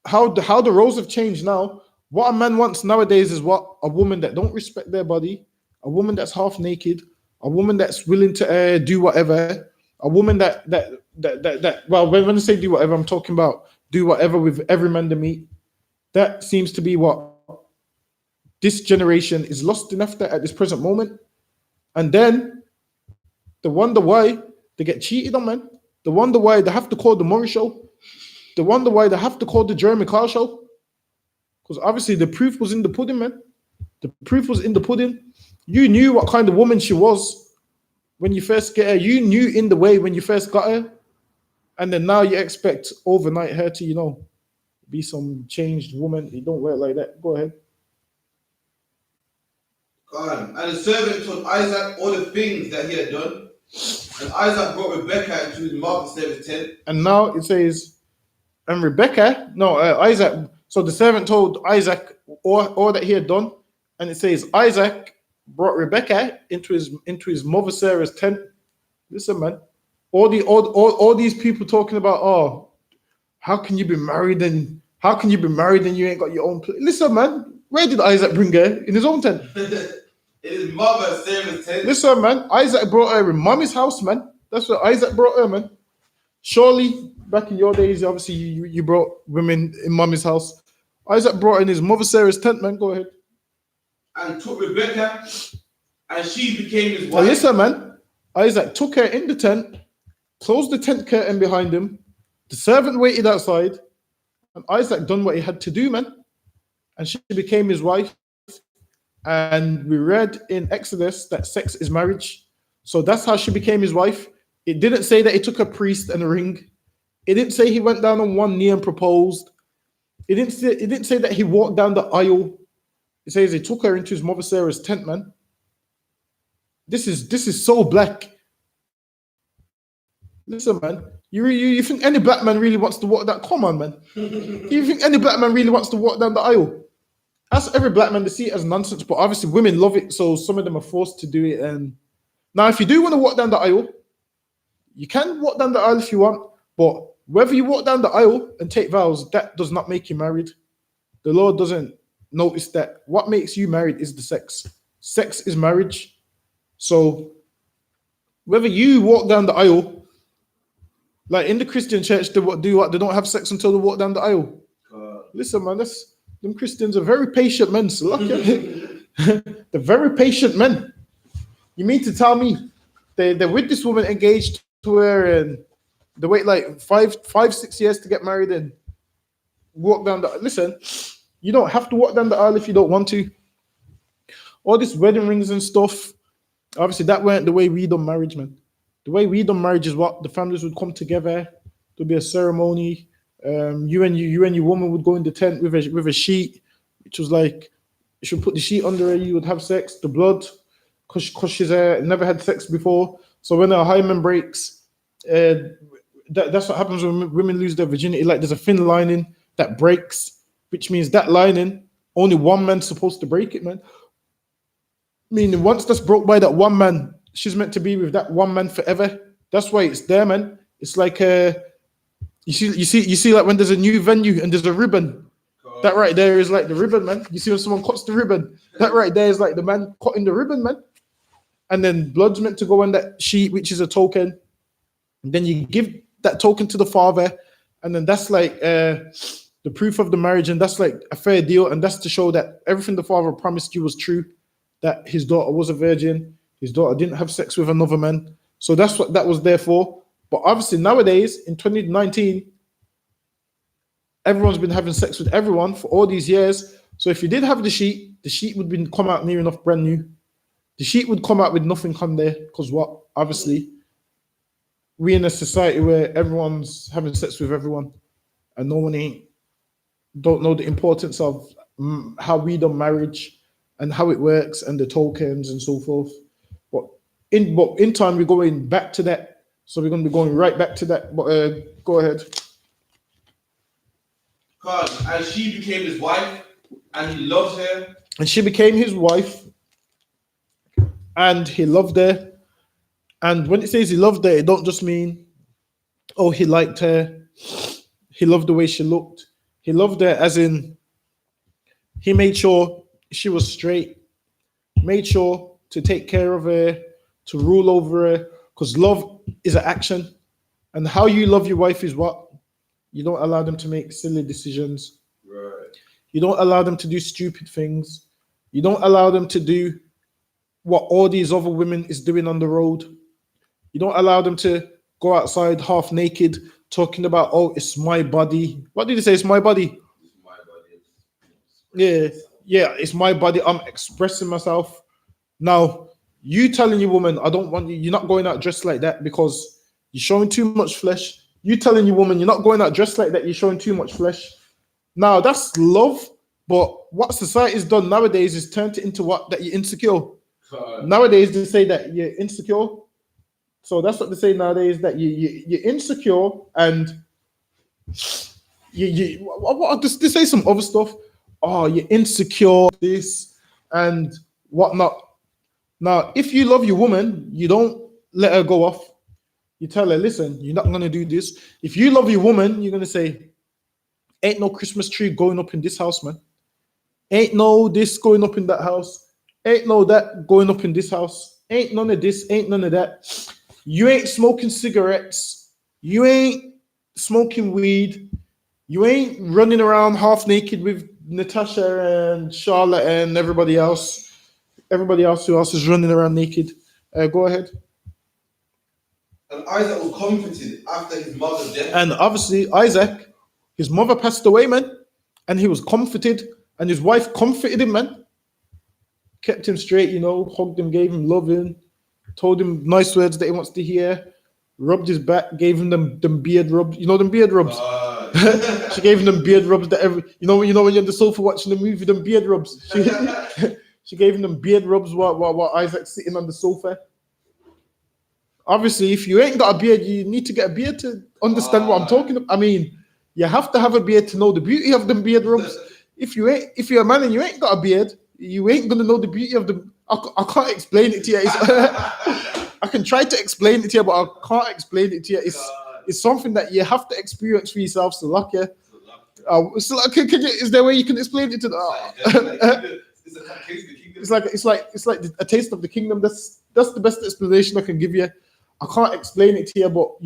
how the roles have changed now. What a man wants nowadays is what? A woman that don't respect their body, a woman that's half naked, a woman that's willing to do whatever, a woman that well, when I say do whatever, I'm talking about do whatever with every man they meet. That seems to be what this generation is lost enough at this present moment. And then they wonder why they get cheated on, man. They wonder why they have to call the Murray show. They wonder why they have to call the Jeremy Kyle show. Because obviously the proof was in the pudding, man. The proof was in the pudding. You knew what kind of woman she was when you first get her. You knew in the way when you first got her. And then now you expect overnight her to, be some changed woman. You don't wear it like that. Go ahead. And the servant told Isaac all the things that he had done. And Isaac brought Rebekah into his mother's tent. And now it says, and Isaac. So the servant told Isaac all that he had done. And it says, Isaac brought Rebekah into his mother Sarah's tent. Listen, man. All these people talking about, how can you be married and you ain't got your own place? Listen, man. Where did Isaac bring her? In his own tent. In his mother Sarah's tent. Listen, man. Isaac brought her in mommy's house, man. That's what Isaac brought her, man. Surely, back in your days, obviously you brought women in mommy's house. Isaac brought her in his mother Sarah's tent, man. Go ahead. And took Rebekah, and she became his wife. Now listen, man. Isaac took her in the tent, closed the tent curtain behind him. The servant waited outside, and Isaac done what he had to do, man. And she became his wife. And we read in Exodus that sex is marriage. So that's how she became his wife. It didn't say that he took a priest and a ring. It didn't say he went down on one knee and proposed. It didn't say that he walked down the aisle. It says he took her into his mother Sarah's tent, man. This is so black. Listen, man. You think any black man really wants to walk that? Come on, man. You think any black man really wants to walk down the aisle? Ask every black man to see it as nonsense, but obviously women love it, so some of them are forced to do it. And now, if you do want to walk down the aisle, you can walk down the aisle if you want, but whether you walk down the aisle and take vows, that does not make you married. The Lord doesn't notice that. What makes you married is the sex. Sex is marriage. So whether you walk down the aisle, like in the Christian church, they do what? They don't have sex until they walk down the aisle. Listen, man, them Christians are very patient men. So they're very patient men. You mean to tell me they're with this woman engaged to her and they wait like 5-6 years to get married and walk down the... Listen, you don't have to walk down the aisle if you don't want to. All these wedding rings and stuff, obviously that weren't the way we done marriage, man. The way we done marriage is what? The families would come together. There'd be a ceremony. You and your woman would go in the tent with a sheet, which was like, you should put the sheet under her, you would have sex, the blood, because she's never had sex before. So when her hymen breaks, that's what happens when women lose their virginity. Like there's a thin lining that breaks, which means that lining, only one man's supposed to break it, man. Meaning once that's broke by that one man, she's meant to be with that one man forever. That's why it's there, man. It's like you see like when there's a new venue and there's a ribbon. That right there is like the ribbon, man. You see when someone cuts the ribbon, that right there is like the man cutting the ribbon, man. And then blood's meant to go on that sheet, which is a token. And then you give that token to the father, and then that's like the proof of the marriage, and that's like a fair deal, and that's to show that everything the father promised you was true. that his daughter was a virgin, his daughter didn't have sex with another man. So that's what that was there for. But obviously nowadays in 2019, everyone's been having sex with everyone for all these years. So if you did have the sheet would be come out near enough brand new. The sheet would come out with nothing on there because what? Obviously, we in a society where everyone's having sex with everyone, and no one don't know the importance of how we do marriage and how it works and the tokens and so forth. But in time we're going back to that. So we're going to be going right back to that. But go ahead. Because as she became his wife and he loved her. And she became his wife and he loved her. And when it says he loved her, it don't just mean, oh, he liked her. He loved the way she looked. He loved her as in he made sure she was straight, made sure to take care of her, to rule over her, because love is an action. And how you love your wife is what? You don't allow them to make silly decisions. Right. You don't allow them to do stupid things. You don't allow them to do what all these other women is doing on the road. You don't allow them to go outside half naked talking about, oh, it's my body. What did he say? It's my body. It's my body. Yeah, it's my body. I'm expressing myself. Now, you telling your woman, I don't want you, you're not going out dressed like that because you're showing too much flesh. You telling your woman, you're not going out dressed like that, you're showing too much flesh. Now, that's love, but what society's done nowadays is turned it into what? That you're insecure. Nowadays, they say that you're insecure. So that's what they say nowadays, that you're insecure and they say some other stuff. Oh, you're insecure, this and whatnot. Now, if you love your woman, you don't let her go off. You tell her, listen, you're not going to do this. If you love your woman, you're going to say, ain't no Christmas tree going up in this house, man. Ain't no this going up in that house. Ain't no that going up in this house. Ain't none of this, ain't none of that. You ain't smoking cigarettes. You ain't smoking weed. You ain't running around half naked with Natasha and Charlotte and everybody else. Everybody else who else is running around naked. Go ahead. And Isaac was comforted after his mother's death. And obviously, Isaac, his mother passed away, man. And he was comforted. And his wife comforted him, man. Kept him straight, hugged him, gave him loving, told him nice words that he wants to hear, rubbed his back, gave him them beard rubs. You know them beard rubs? She gave him them beard rubs that when you're on the sofa watching the movie, them beard rubs. She gave him them beard rubs while Isaac's sitting on the sofa. Obviously, if you ain't got a beard, you need to get a beard to understand what I'm talking about. I mean, you have to have a beard to know the beauty of them beard rubs. If you're a man and you ain't got a beard, you ain't gonna know the beauty of the. I can't explain it to you. I can try to explain it to you, but I can't explain it to you. It's something that you have to experience for yourself. So lucky. Is there a way you can explain it to the? It's like a taste of the kingdom. That's the best explanation I can give you. I can't explain it to you, but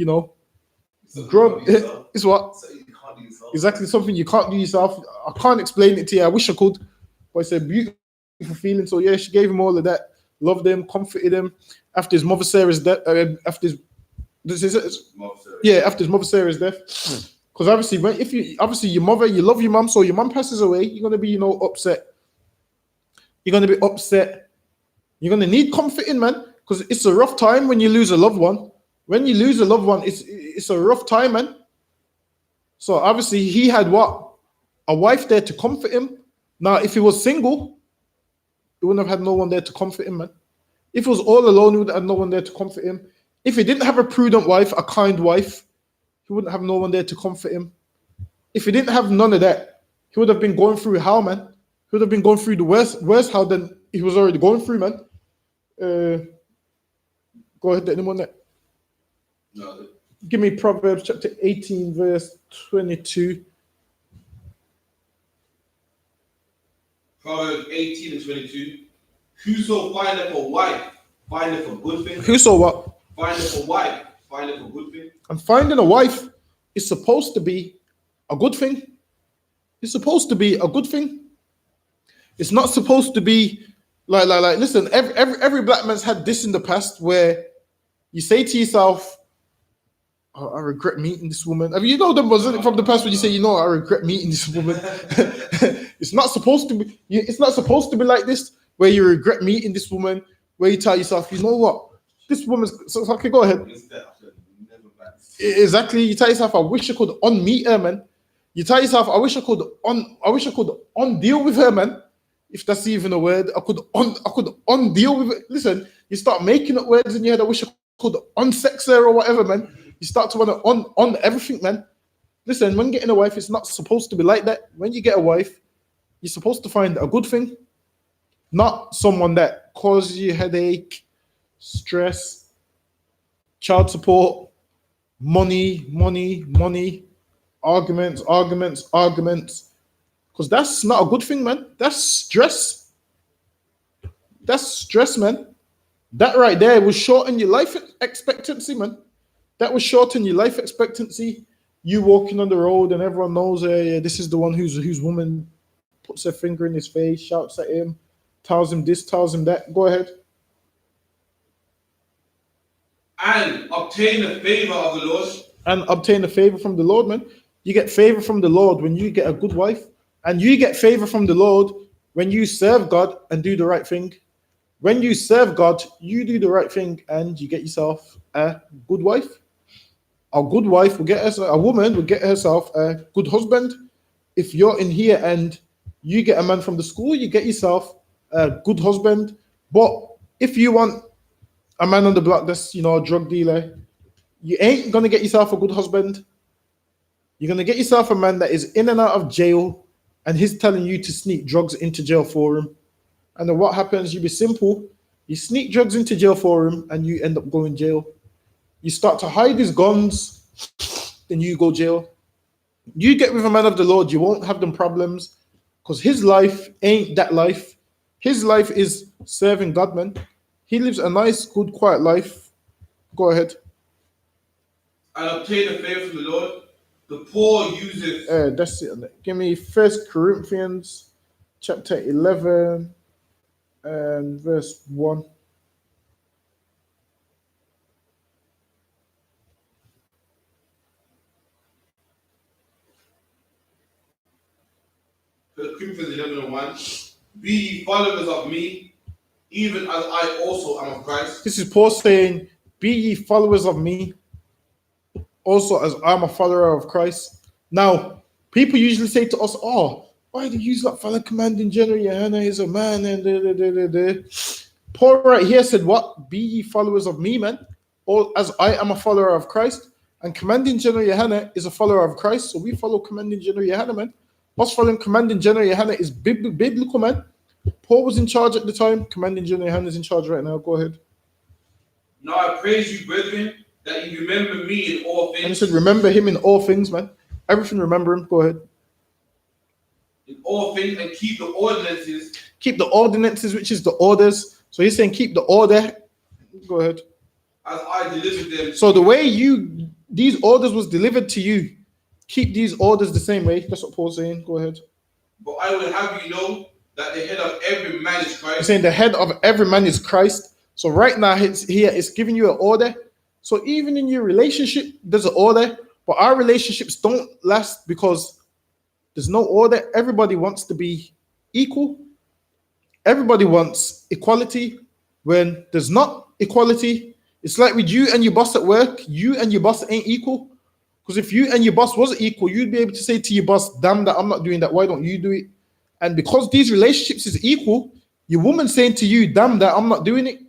it's what exactly something you can't do yourself. I can't explain it to you. I wish I could, but it's a beautiful feeling. So yeah, she gave him all of that, loved him, comforted him after his mother Sarah's death. After his mother Sarah's death. Because obviously your mother, you love your mom, so your mom passes away, you're gonna be upset. You're gonna be upset. You're gonna need comforting, man, because it's a rough time when you lose a loved one. When you lose a loved one, it's a rough time, man. So obviously he had what? A wife there to comfort him. Now, if he was single, he wouldn't have had no one there to comfort him, man. If he was all alone, he would have had no one there to comfort him. If he didn't have a prudent wife, a kind wife, he wouldn't have no one there to comfort him. If he didn't have none of that, he would have been going through hell, man. He would have been going through the worst hell than he was already going through, man. Go ahead, anyone there? No. Give me Proverbs chapter 18, verse 22. Proverbs 18 and 22. Whoso findeth a wife, findeth a good thing. Whoso what? Findeth a wife, findeth a good thing. And finding a wife is supposed to be a good thing. It's supposed to be a good thing. It's not supposed to be Listen, every black man's had this in the past where you say to yourself, oh, I regret meeting this woman. I mean, you know them was it from the past when you say, you know, I regret meeting this woman. It's not supposed to be. It's not supposed to be like this, where you regret meeting this woman, where you tell yourself, you know what, this woman's. So okay, go ahead. Exactly. You tell yourself, I wish I could unmeet her, man. You tell yourself, I wish I could undeal with her, man. If that's even a word, I could undeal with it. Listen, you start making up words in your head. I wish I could unsex her or whatever, man. You start to want to on everything, man. Listen, when getting a wife, it's not supposed to be like that. When you get a wife, you're supposed to find a good thing, not someone that causes you headache, stress, child support, money, arguments. Because that's not a good thing, man. That's stress. That's stress, man. That right there will shorten your life expectancy, man. That will shorten your life expectancy. You walking on the road and everyone knows, yeah, this is the one whose woman puts her finger in his face, shouts at him, tells him this, tells him that. Go ahead. And obtain the favor of the Lord. And obtain the favor from the Lord, man. You get favor from the Lord when you get a good wife. And you get favor from the Lord when you serve God and do the right thing. When you serve God, you do the right thing and you get yourself a good wife. A good wife will get us, a woman will get herself a good husband. If you're in here and you get a man from the school, you get yourself a good husband. But if you want a man on the block that's, you know, a drug dealer, you ain't going to get yourself a good husband. You're going to get yourself a man that is in and out of jail and he's telling you to sneak drugs into jail for him. And then what happens? You be simple. You sneak drugs into jail for him and you end up going jail. You start to hide his guns, then you go jail. You get with a man of the Lord, you won't have them problems because his life ain't that life. His life is serving God, man. He lives a nice, good, quiet life. Go ahead. And obtain the favor from the Lord. The poor uses. That's it. Give me 1 Corinthians chapter 11 and verse 1. Corinthians 11 and 1. Be ye followers of me, even as I also am of Christ. This is Paul saying, be ye followers of me, also as I'm a follower of Christ. Now, people usually say to us, oh, why do you use that fellow commanding general? YAHANNA is a man. And Paul right here said, what? Be ye followers of me, man, or as I am a follower of Christ. And commanding general YAHANNA is a follower of Christ. So we follow commanding general YAHANNA, man. What's following commanding general YAHANNA is biblical, man. Paul was in charge at the time. Commanding general YAHANNA is in charge right now. Go ahead. Now I praise you, brethren, that you remember me in all things. And he said, remember him in all things, man. Everything, remember him. Go ahead. In all things, and keep the ordinances. Keep the ordinances, which is the orders. So he's saying keep the order. Go ahead. As I delivered them. So the way these orders was delivered to you, keep these orders the same way. That's what Paul's saying. Go ahead. But I will have you know that the head of every man is Christ. He's saying the head of every man is Christ. So right now it's giving you an order. So even in your relationship, there's an order. But our relationships don't last because there's no order. Everybody wants to be equal. Everybody wants equality. When there's not equality, it's like with you and your boss at work. You and your boss ain't equal. Because if you and your boss was equal, you'd be able to say to your boss, damn that, I'm not doing that. Why don't you do it? And because these relationships is equal, your woman saying to you, damn that, I'm not doing it.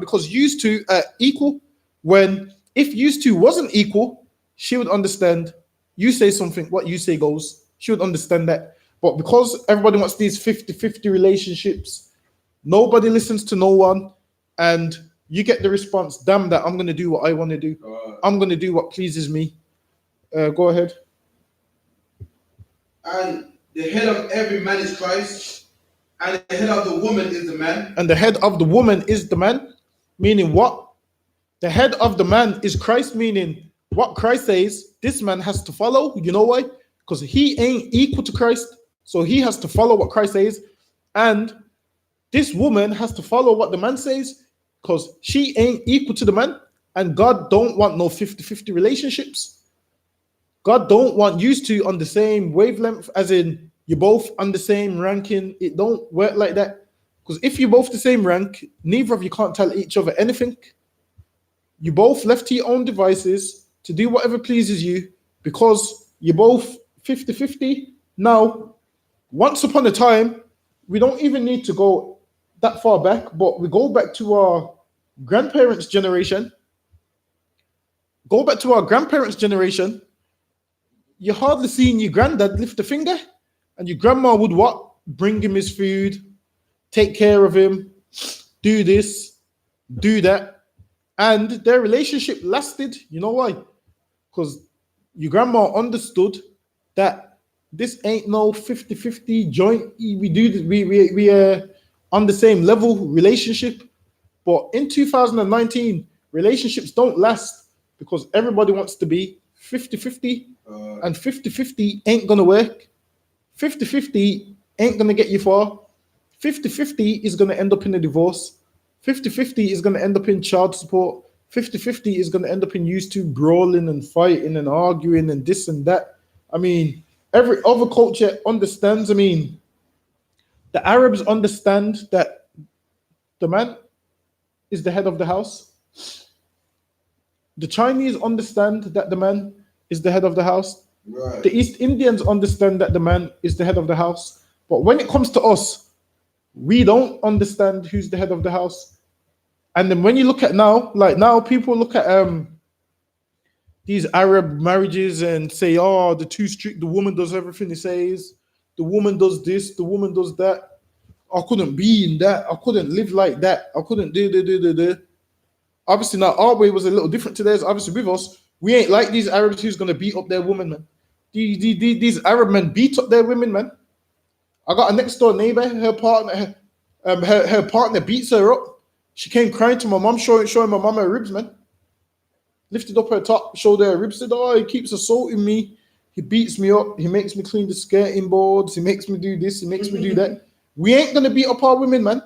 Because used to equal. When if used to wasn't equal, she would understand. You say something, what you say goes. She would understand that. But because everybody wants these 50-50 relationships, nobody listens to no one. And you get the response, damn that, I'm going to do what I want to do. I'm going to do what pleases me. Go ahead. And the head of every man is Christ, and the head of the woman is the man. And the head of the woman is the man, meaning what? The head of the man is Christ, meaning what Christ says, this man has to follow. You know why? Because he ain't equal to Christ, so he has to follow what Christ says. And This woman has to follow what the man says because she ain't equal to the man. And God don't want no 50-50 relationships. God don't want you two on the same wavelength, as in you're both on the same ranking. It don't work like that. Because if you're both the same rank, neither of you can't tell each other anything. You both left to your own devices to do whatever pleases you because you're both 50-50. Now, once upon a time, we don't even need to go that far back, but we go back to our grandparents' generation. Go back to our grandparents' generation. You hardly seen your granddad lift a finger, and your grandma would what? Bring him his food, take care of him, do this, do that. And their relationship lasted. You know why? Because your grandma understood that this ain't no 50-50 joint. We do this, we are on the same level relationship. But in 2019, relationships don't last because everybody wants to be 50-50, and 50-50 ain't gonna work. 50-50 ain't gonna get you far. 50-50 is gonna end up in a divorce. 50-50 is gonna end up in child support. 50-50 is gonna end up in used to brawling and fighting and arguing and this and that. I mean, every other culture understands. I mean, the Arabs understand that the man is the head of the house. The Chinese understand that the man is the head of the house. Right. The East Indians understand that the man is the head of the house. But when it comes to us, we don't understand who's the head of the house. And then when you look at now, like now people look at these Arab marriages and say, oh, the too strict, the woman does everything he says, the woman does this, the woman does that. I couldn't be in that. I couldn't live like that. I couldn't do. Obviously, now our way was a little different to theirs. Obviously, with us, we ain't like these Arabs who's gonna beat up their woman, man. These Arab men beat up their women, man. I got a next door neighbor. Her partner beats her up. She came crying to my mom, showing my mom her ribs, man. Lifted up her top, showed her ribs. Said, "Oh, he keeps assaulting me. He beats me up. He makes me clean the skirting boards. He makes me do this. He makes me do that." We ain't gonna beat up our women, man.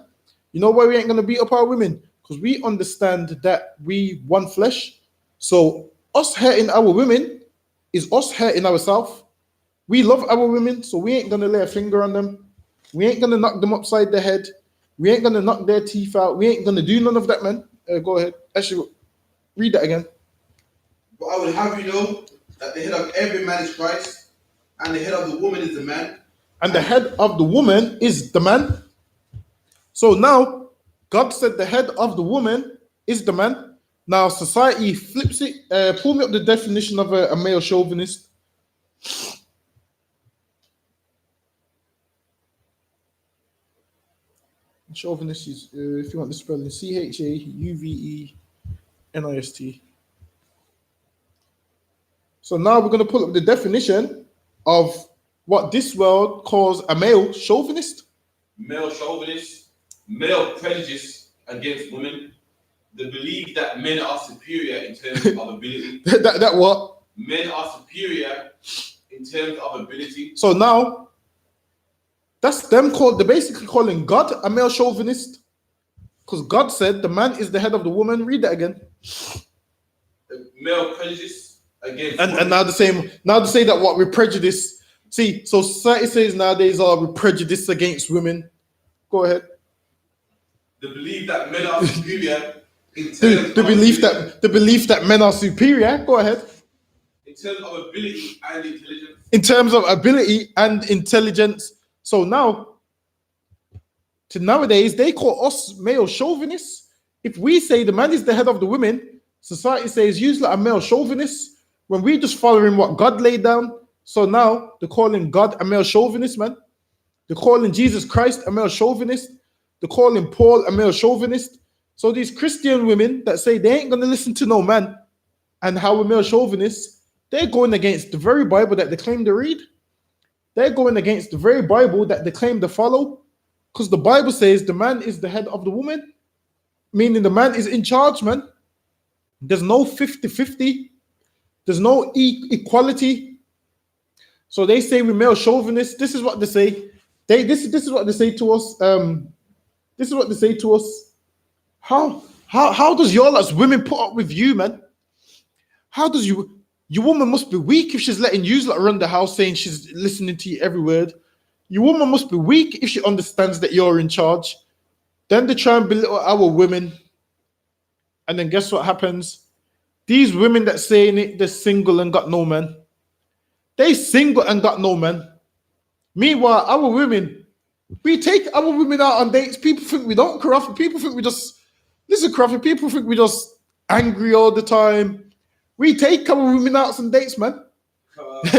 You know why we ain't gonna beat up our women? Because we understand that we one flesh. So us hurting our women is us hurting ourselves. We love our women, so we ain't gonna lay a finger on them. We ain't gonna knock them upside the head. We ain't gonna knock their teeth out. We ain't gonna do none of that, man. Go ahead. Actually, read that again. But I would have you know that the head of every man is Christ, and the head of the woman is the man. And the head of the woman is the man. So now, God said the head of the woman is the man. Now society flips it. Pull me up the definition of a male chauvinist. Chauvinist is, if you want the spelling, CHAUVENIST. So now we're going to pull up the definition of what this world calls a male chauvinist. Male chauvinist, male prejudice against women, the belief that men are superior in terms of ability. that what? Men are superior in terms of ability. So now, that's them they're basically calling God a male chauvinist. Because God said the man is the head of the woman. Read that again. Male prejudice against and now the same. Now to say that what we prejudice. See, so society says nowadays, we prejudice against women. Go ahead. The belief that men are superior in terms the belief that men are superior. Go ahead. In terms of ability and intelligence. In terms of ability and intelligence. So now, to nowadays, they call us male chauvinists. If we say the man is the head of the women, society says usually a male chauvinist when we just following what God laid down. So now they're calling God a male chauvinist, man. They're calling Jesus Christ a male chauvinist. They're calling Paul a male chauvinist. So these Christian women that say they ain't gonna listen to no man and how we're male chauvinists, they're going against the very Bible that they claim to read. They're going against the very Bible that they claim to follow. Because the Bible says the man is the head of the woman, meaning the man is in charge, man. There's no 50-50. There's no equality. So they say we're male chauvinists. This is what they say. This is what they say to us. This is what they say to us. How does your lot's women put up with you, man? How does your woman must be weak if she's letting you like run the house, saying she's listening to you every word. Your woman must be weak if she understands that you're in charge. Then they try and belittle our women. And then guess what happens? These women that saying it, they're single and got no man. They single and got no man. Meanwhile, our women, we take our women out on dates. People think we don't, Karafi. People think we just, listen, Karafi, people think we just angry all the time. We take our women out on dates, man.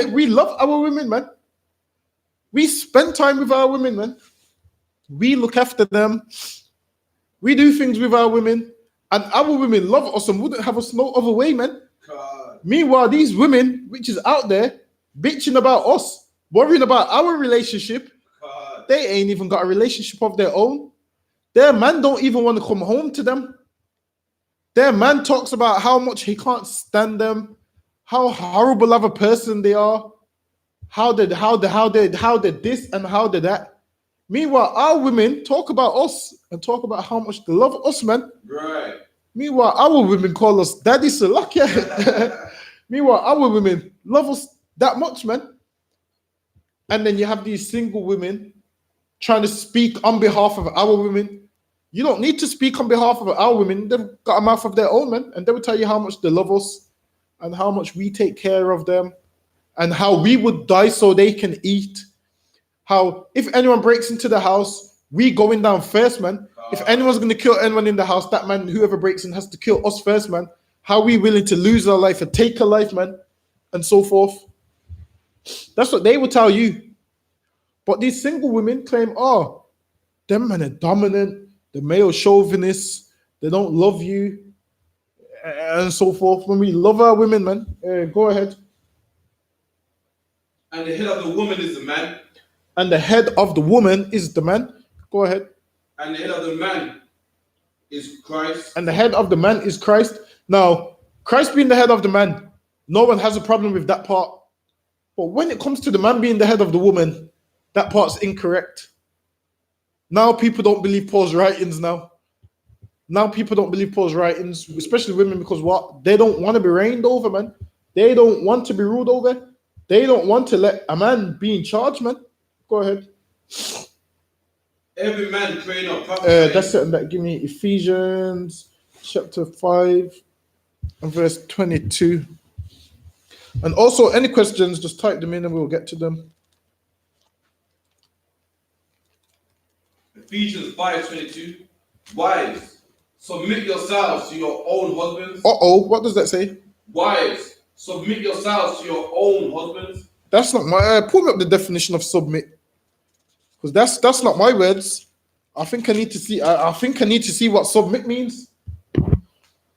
We love our women, man. We spend time with our women, man. We look after them. We do things with our women. And our women love us and wouldn't have us no other way, man. God. Meanwhile, these women, which is out there, bitching about us, worrying about our relationship, God. they ain't even got a relationship of their own. Their man don't even want to come home to them. Their man talks about how much he can't stand them, how horrible of a person they are, how they this and how they that. Meanwhile, our women talk about us and talk about how much they love us, man. Right. Meanwhile, our women call us Daddy Salakia. Meanwhile, our women love us that much, man. And then you have these single women trying to speak on behalf of our women. You don't need to speak on behalf of our women. They've got a mouth of their own, man. And they will tell you how much they love us and how much we take care of them and how we would die so they can eat. How if anyone breaks into the house, we going down first, man. If anyone's going to kill anyone in the house, that man, whoever breaks in, has to kill us first, man. How we willing to lose our life and take a life, man, and so forth. That's what they will tell you. But these single women claim, oh, them men are dominant, the male chauvinists, they don't love you, and so forth. When we love our women, man, go ahead. And the head of the woman is the man. And the head of the woman is the man. Go ahead. And the head of the man is Christ. And the head of the man is Christ. Now, Christ being the head of the man, no one has a problem with that part. But when it comes to the man being the head of the woman, that part's incorrect. Now people don't believe Paul's writings now. Now people don't believe Paul's writings, especially women, because what? They don't want to be reigned over, man. They don't want to be ruled over. They don't want to let a man be in charge, man. Go ahead. Every man praying or prophesying. That's it. That give me Ephesians chapter 5 and verse 22. And also, any questions, just type them in and we'll get to them. Ephesians 5:22. Wives, submit yourselves to your own husbands. What does that say? Wives, submit yourselves to your own husbands. That's not my. Pull me up the definition of submit, because that's not my words. I think I need to see. I think I need to see what submit means.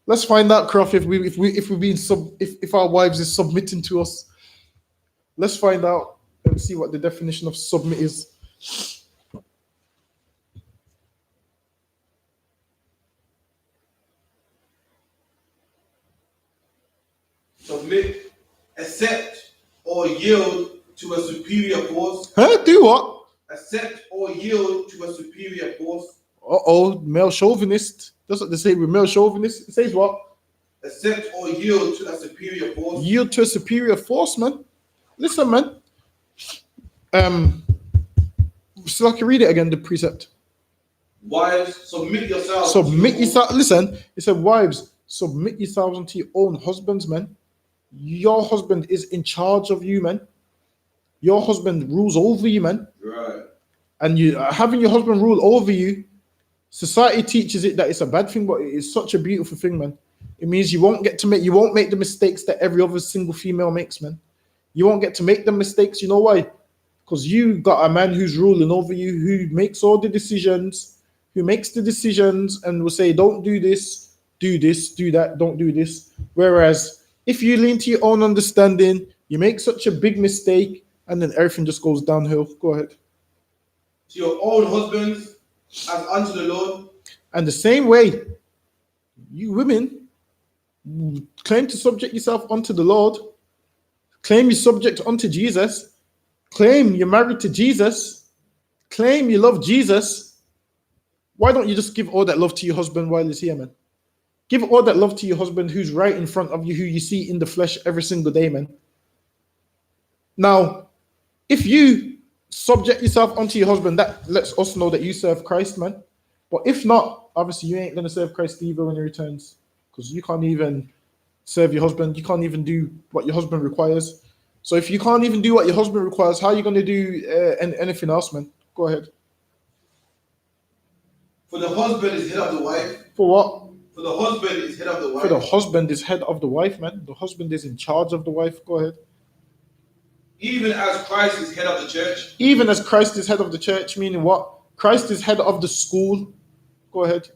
Let's find out, Croft, if our wives is submitting to us. Let's find out and see what the definition of submit is. Submit, accept, or yield to a superior force. Huh? Do what? Accept or yield to a superior force. Male chauvinist. That's what they say with male chauvinist. It says what? Accept or yield to a superior force. Yield to a superior force, man. Listen, man. So I can read it again, the precept. Wives, submit yourselves. Submit yourself. Listen, it said, wives, submit yourselves unto your own husbands, man. Your husband is in charge of you, man. Your husband rules over you, man. Right. And you having your husband rule over you, society teaches it that it's a bad thing, but it is such a beautiful thing, man. It means you won't make the mistakes that every other single female makes, man. You won't get to make the mistakes. You know why? Because you got a man who's ruling over you, who makes all the decisions, and will say, don't do this, do that, don't do this. Whereas if you lean to your own understanding, you make such a big mistake, and then everything just goes downhill. Go ahead. To your own husbands, as unto the Lord. And the same way, you women claim to subject yourself unto the Lord, claim you're subject unto Jesus, claim you're married to Jesus, claim you love Jesus, Why don't you just give all that love to your husband while he's here, man? Give all that love to your husband who's right in front of you, who you see in the flesh every single day, man. Now, if you subject yourself unto your husband, that lets us know that you serve Christ, man. But if not, obviously you ain't gonna serve Christ either when he returns, because you can't even serve your husband. You can't even do what your husband requires. So if you can't even do what your husband requires, how are you gonna do anything else, man? Go ahead. For the husband is head of the wife. For what? For the husband is head of the wife. For the husband is head of the wife, man. The husband is in charge of the wife. Go ahead. Even as Christ is head of the church. Even as Christ is head of the church, meaning what? Christ is head of the school. Go ahead.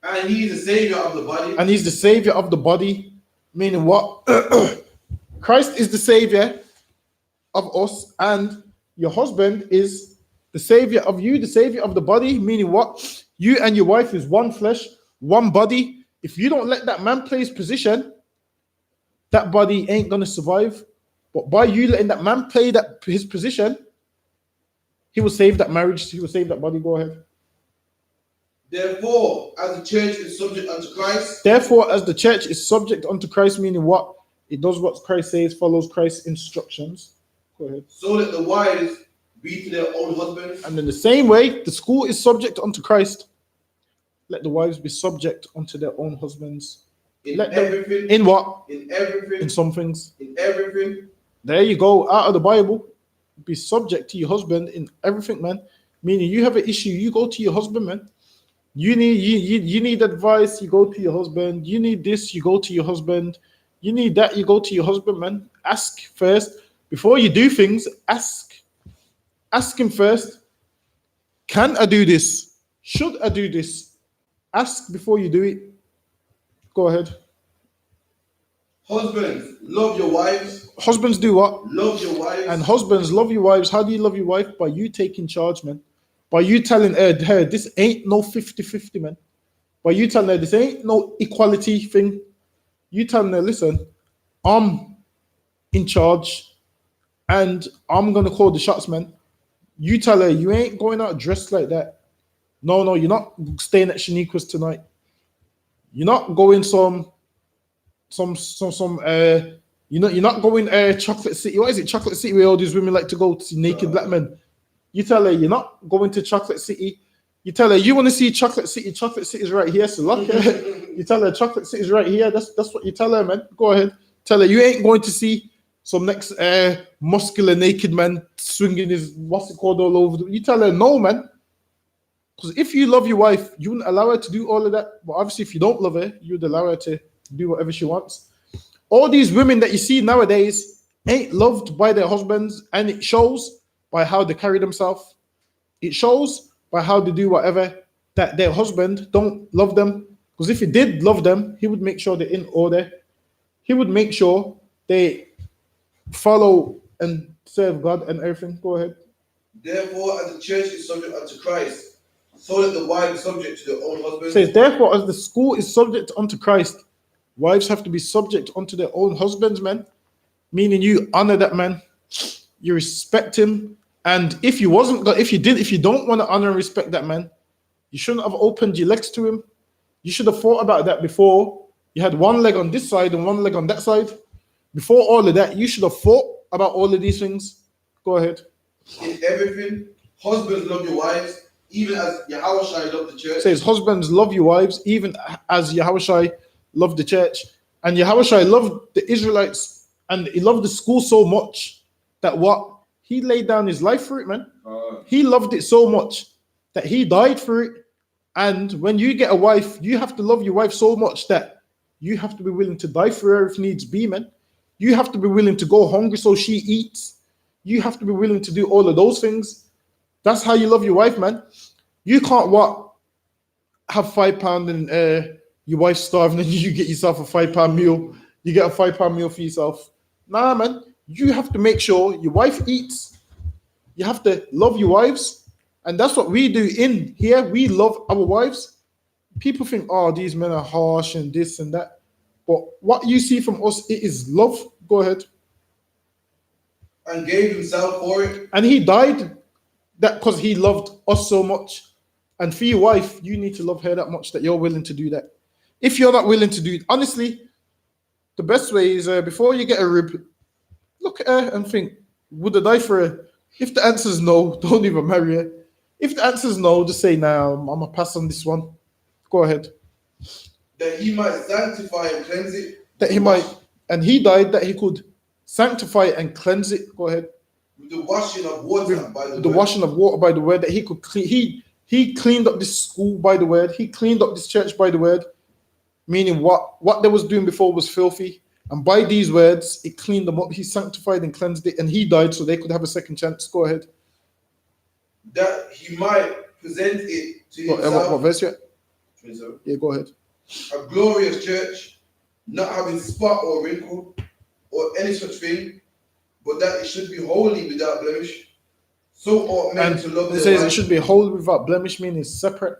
And he is the savior of the body. And he's the savior of the body, meaning what? Christ is the savior of us, and your husband is the savior of you, the savior of the body, meaning what? You and your wife is one flesh, one body. If you don't let that man play his position, that body ain't gonna survive. But by you letting that man play his position, he will save that marriage, he will save that body. Go ahead. Therefore, as the church is subject unto Christ. Therefore, as the church is subject unto Christ, meaning what? It does what Christ says, follows Christ's instructions. Go ahead. So that the wives be to their own husbands. And in the same way, the school is subject unto Christ. Let the wives be subject unto their own husbands. In Let them, everything. in what? In everything. In some things. In everything. There you go, out of the Bible. Be subject to your husband in everything, man. Meaning you have an issue, you go to your husband, man. You need advice, you go to your husband. You need this, you go to your husband. You need that, you go to your husband, man. Ask first. Before you do things, ask. Ask him first. Can I do this? Should I do this? Ask before you do it. Go ahead. Husbands, love your wives. Husbands do what? Love your wives. And husbands, love your wives. How do you love your wife? By you taking charge, man. By you telling her, this ain't no 50-50, man. By you telling her, this ain't no equality thing. You telling her, listen, I'm in charge and I'm going to call the shots, man. You tell her, you ain't going out dressed like that. No, you're not staying at Shaniqua's tonight. You're not going you're not going Chocolate City. What is it? Chocolate City where all these women like to go to see naked black men. You tell her you're not going to Chocolate City. You tell her you want to see Chocolate City. Chocolate City is right here. So look, you tell her Chocolate City is right here. That's what you tell her, man. Go ahead. Tell her you ain't going to see some next muscular naked man swinging his what's it called all over. You tell her no, man. Because if you love your wife, you wouldn't allow her to do all of that. But obviously, if you don't love her, you would allow her to do whatever she wants. All these women that you see nowadays ain't loved by their husbands, and it shows by how they carry themselves. It shows by how they do whatever, that their husband don't love them. Because if he did love them, he would make sure they're in order. He would make sure they follow and serve God and everything. Go ahead. Therefore, as the church is subject unto Christ, so that the wives are subject to their own husbands. It says, therefore, as the school is subject unto Christ, wives have to be subject unto their own husbands, man. Meaning you honor that man, you respect him. And if you don't want to honor and respect that man, you shouldn't have opened your legs to him. You should have thought about that before. You had one leg on this side and one leg on that side. Before all of that, you should have thought about all of these things. Go ahead. In everything, husbands love your wives, even as Yahawashi loved the church. It says, husbands love your wives, even as Yahawashi loved the church. And Yahawashi loved the Israelites, and he loved the school so much that what? He laid down his life for it, man. He loved it so much that he died for it. And when you get a wife, you have to love your wife so much that you have to be willing to die for her if needs be, man. You have to be willing to go hungry so she eats. You have to be willing to do all of those things. That's how you love your wife, man. You can't have £5 and your wife's starving and you get yourself a £5 meal. You get a £5 meal for yourself. Nah, man. You have to make sure your wife eats. You have to love your wives. And that's what we do in here. We love our wives. People think, oh, these men are harsh and this and that. But what you see from us, it is love. Go ahead. And gave himself for it. And he died that because he loved us so much And for your wife, you need to love her that much that you're willing to do that. If you're not willing to do it, honestly, the best way is before you get a rib, look at her and think, would I die for her? If the answer is no, don't even marry her. If the answer is no, just say, nah, I'm gonna pass on this one. Go ahead. That he might sanctify and cleanse it. That he might, and he died that he could sanctify it and cleanse it. Go ahead. With the washing of water by the The word. washing of water by the word, that he could clean. He cleaned up this school by the word. He cleaned up this church by the word. Meaning what they was doing before was filthy. And by these words, it cleaned them up. He sanctified and cleansed it. And he died so they could have a second chance. Go ahead. That he might present it to What himself. verse you at? 27. Yeah, go ahead. A glorious church, not having spot or wrinkle or any such thing, but that it should be holy without blemish. So ought men And to love it their says it wives. should be holy without blemish, meaning separate.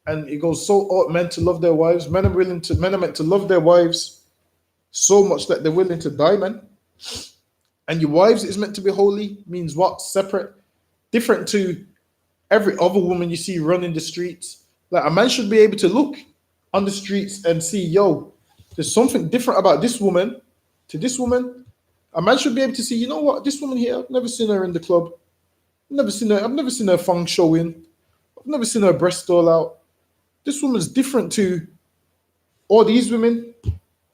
And it goes, so ought men to love their wives. Men are meant to love their wives so much that they're willing to die, man. And your wives is meant to be holy, means what? Separate. Different to every other woman you see running the streets. Like a man should be able to look on the streets and see, yo, there's something different about this woman to this woman. A man should be able to see, you know what, this woman here, I've never seen her in the club. I've never seen her funk showing. I've never seen her breast all out. This woman's different to all these women,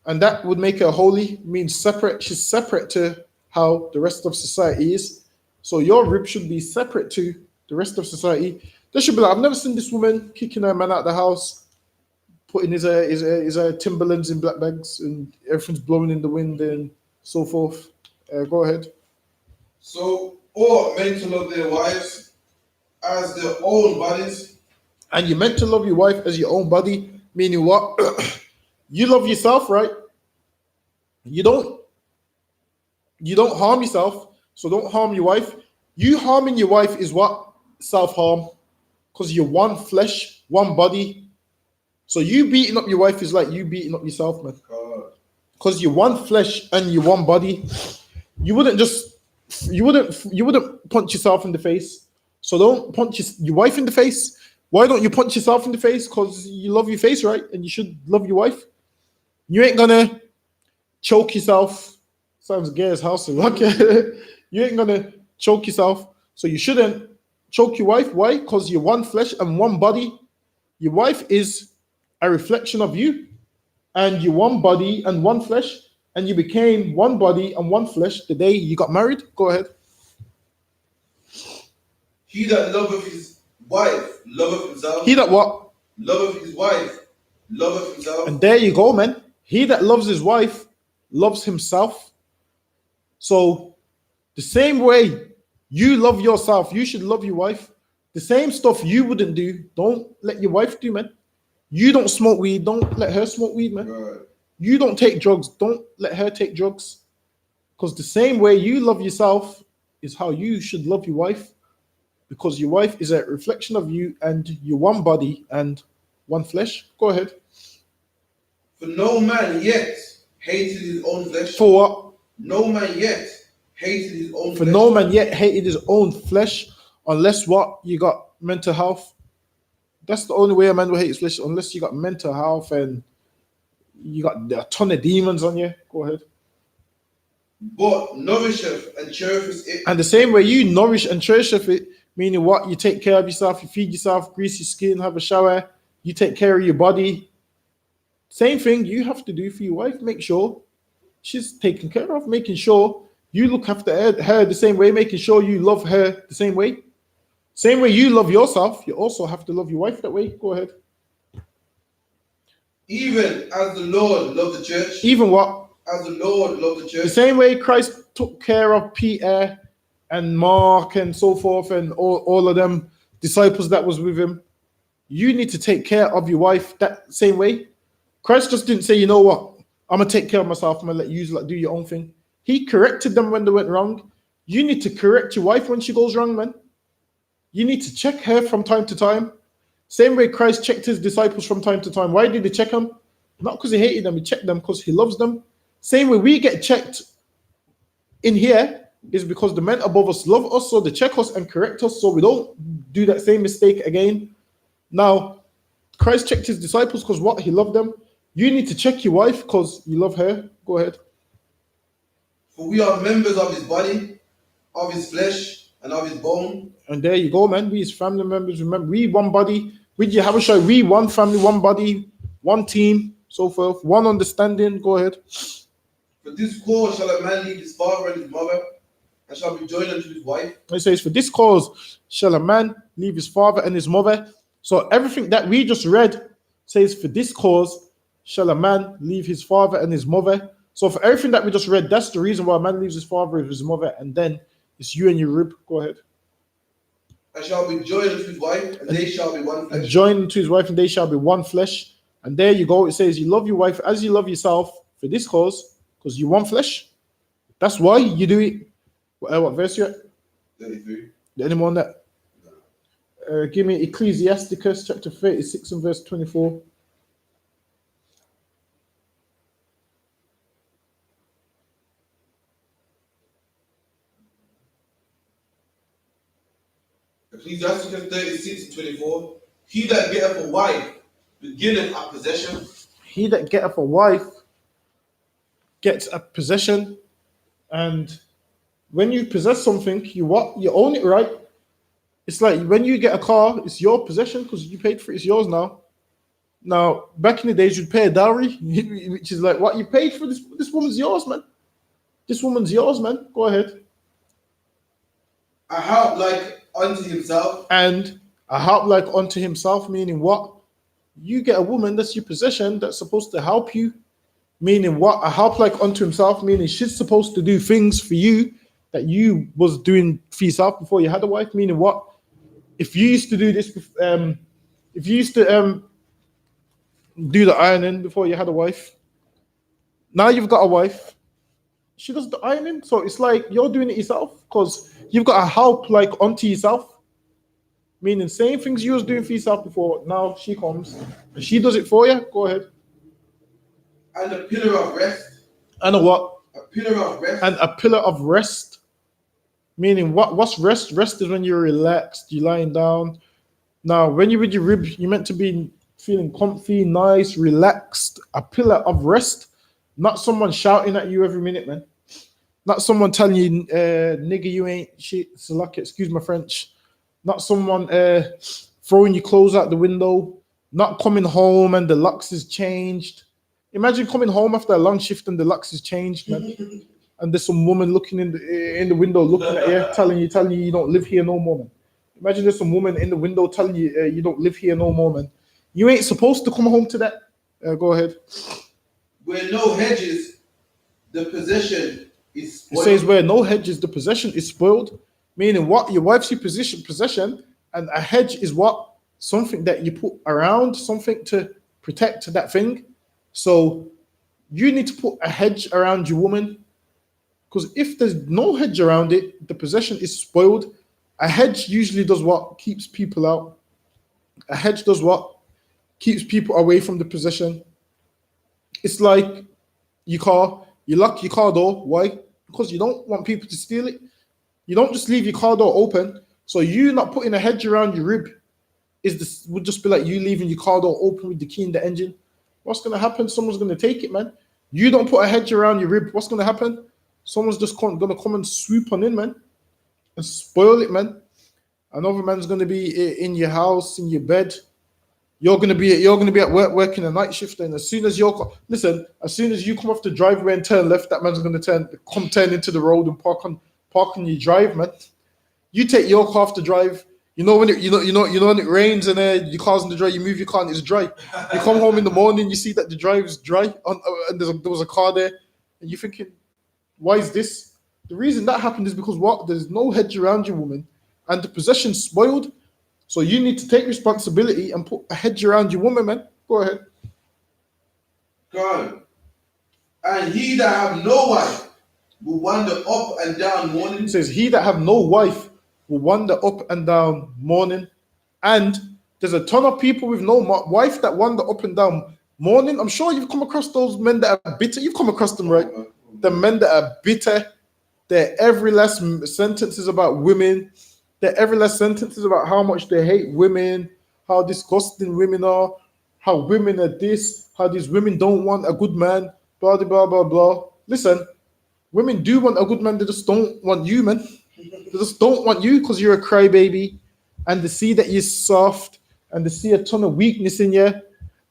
and that would make her holy, means separate. She's separate to how the rest of society is. So your rib should be separate to the rest of society. They should be like, I've never seen this woman kicking her man out of the house, putting his Timberlands in black bags, and everything's blowing in the wind and so forth. Go ahead. So ought men to love their wives as their own bodies. And you're meant to love your wife as your own body, meaning what? You love yourself, right? You don't harm yourself, so don't harm your wife. You harming your wife is what? Self-harm. Because you're one flesh, one body. So you beating up your wife is like you beating up yourself, man. Because you're one flesh and you're one body. You wouldn't punch yourself in the face. So don't punch your wife in the face. Why don't you punch yourself in the face? Because you love your face, right? And you should love your wife. You ain't gonna choke yourself. Sounds gay as house. Okay. You ain't gonna choke yourself. So you shouldn't choke your wife. Why? Because you're one flesh and one body. Your wife is a reflection of you. And you're one body and one flesh. And you became one body and one flesh the day you got married. Go ahead. He that loveth his wife loveth himself. He that what? Loveth his wife loveth himself. And there you go, man. He that loves his wife loves himself. So the same way you love yourself, you should love your wife. The same stuff you wouldn't do, don't let your wife do, man. You don't smoke weed, don't let her smoke weed, man. Right. You don't take drugs, don't let her take drugs. Because the same way you love yourself is how you should love your wife. Because your wife is a reflection of you and you're one body and one flesh. Go ahead. For no man yet hated his own flesh. For what? No man yet hated his own For flesh. no man yet hated his own flesh, unless what? You got mental health. That's the only way a man will hate his flesh, unless you got mental health and you got a ton of demons on you. Go ahead. But nourisheth and cherisheth it. And the same way you nourish and cherish it, meaning what? You take care of yourself, you feed yourself, grease your skin, have a shower, you take care of your body. Same thing you have to do for your wife. Make sure she's taken care of, making sure you look after her the same way, making sure you love her the same way. Same way you love yourself, you also have to love your wife that way. Go ahead. Even as the Lord loved the church. Even what? As the Lord loved the church. The same way Christ took care of Peter and Mark and so forth and all of them disciples that was with him. You need to take care of your wife that same way. Christ just didn't say, you know what, I'm going to take care of myself. I'm going to let you do your own thing. He corrected them when they went wrong. You need to correct your wife when she goes wrong, man. You need to check her from time to time. Same way Christ checked his disciples from time to time. Why did he check them? Not because he hated them. He checked them because he loves them. Same way we get checked in here is because the men above us love us, so they check us and correct us so we don't do that same mistake again. Now, Christ checked his disciples because what? He loved them. You need to check your wife because you love her. Go ahead. For we are members of his body, of his flesh, and of his bone. And there you go, man. We as family members, remember, we one body. With Yahushua, we one family, one body, one team, so forth, one understanding. Go ahead. For this cause shall a man leave his father and his mother, and shall be joined unto his wife. It says, for this cause shall a man leave his father and his mother. So everything that we just read says, for this cause shall a man leave his father and his mother. So for everything that we just read, that's the reason why a man leaves his father and his mother, and then it's you and your rib. Go ahead. And shall be joined unto his wife, and they shall be one flesh. And joined to his wife, and they shall be one flesh. And there you go. It says, you love your wife as you love yourself for this cause, because you one flesh. That's why you do it. What verse you at? 33. Anyone that? Give me Ecclesiasticus chapter 36 and verse 24. Ecclesiasticus 36 and 24. He that getteth a wife beginneth a possession. He that getteth a wife gets a possession, and when you possess something, you what? You own it, right? It's like when you get a car, it's your possession because you paid for it. It's yours now. Now, back in the days, you'd pay a dowry, which is like what you paid for. This woman's yours, man. This woman's yours, man. Go ahead. A help like unto himself. And a help like unto himself, meaning what? You get a woman that's your possession that's supposed to help you. Meaning what? A help like unto himself, meaning she's supposed to do things for you that you was doing for yourself before you had a wife. Meaning what? If you used to do this, if you used to do the ironing before you had a wife, now you've got a wife, she does the ironing, so it's like you're doing it yourself because you've got a help like onto yourself. Meaning same things you was doing for yourself before, now she comes and she does it for you. Go ahead. And a pillar of rest. And a what? A pillar of rest. And a pillar of rest. Meaning what's rest? Rest is when you're relaxed, you're lying down. Now, when you're with your rib, you're meant to be feeling comfy, nice, relaxed. A pillar of rest. Not someone shouting at you every minute, man. Not someone telling you, nigga, you ain't shit. It's like, excuse my French. Not someone throwing your clothes out the window. Not coming home and the lux is changed. Imagine coming home after a long shift and the lux is changed, man. And there's some woman looking in the window, looking at you, telling you you don't live here no more, man. Imagine there's some woman in the window telling you you don't live here no more, man. You ain't supposed to come home to that. Go ahead. Where no hedges, the possession is spoiled. It says where no hedges, the possession is spoiled. Meaning what? Your wife's your possession, and a hedge is what? Something that you put around, something to protect that thing. So you need to put a hedge around your woman, because if there's no hedge around it, the possession is spoiled. A hedge usually does what? Keeps people out. A hedge does what? Keeps people away from the possession. It's like your car. You lock your car door. Why? Because you don't want people to steal it. You don't just leave your car door open. So you not putting a hedge around your rib would just be like you leaving your car door open with the key in the engine. What's going to happen? Someone's going to take it, man. You don't put a hedge around your rib. What's going to happen? Someone's just going to come and swoop on in, man, and spoil it, man. Another man's going to be in your house, in your bed. You're going to be at work working a night shift, and as soon as you come off the driveway and turn left, that man's going to turn into the road and park on your drive, man. You take your car off the drive. You know when it rains and your car's in the dry, you move your car and it's dry. You come home in the morning, you see that the drive is dry, and there was a car there, and you're thinking, why is this? The reason that happened is because what? There's no hedge around your woman, and the possession's spoiled. So you need to take responsibility and put a hedge around your woman, man. Go ahead. God. And he that have no wife will wander up and down mourning. It says, he that have no wife will wander up and down mourning. And there's a ton of people with no wife that wander up and down mourning. I'm sure you've come across those men that are bitter. You've come across them, right? The men that are bitter. Their every last sentence is about women. Their every last sentence is about how much they hate women, how disgusting women are, how women are this, how these women don't want a good man, blah, blah, blah, blah. Listen, women do want a good man, they just don't want you, man. They just don't want you because you're a crybaby and they see that you're soft and they see a ton of weakness in you.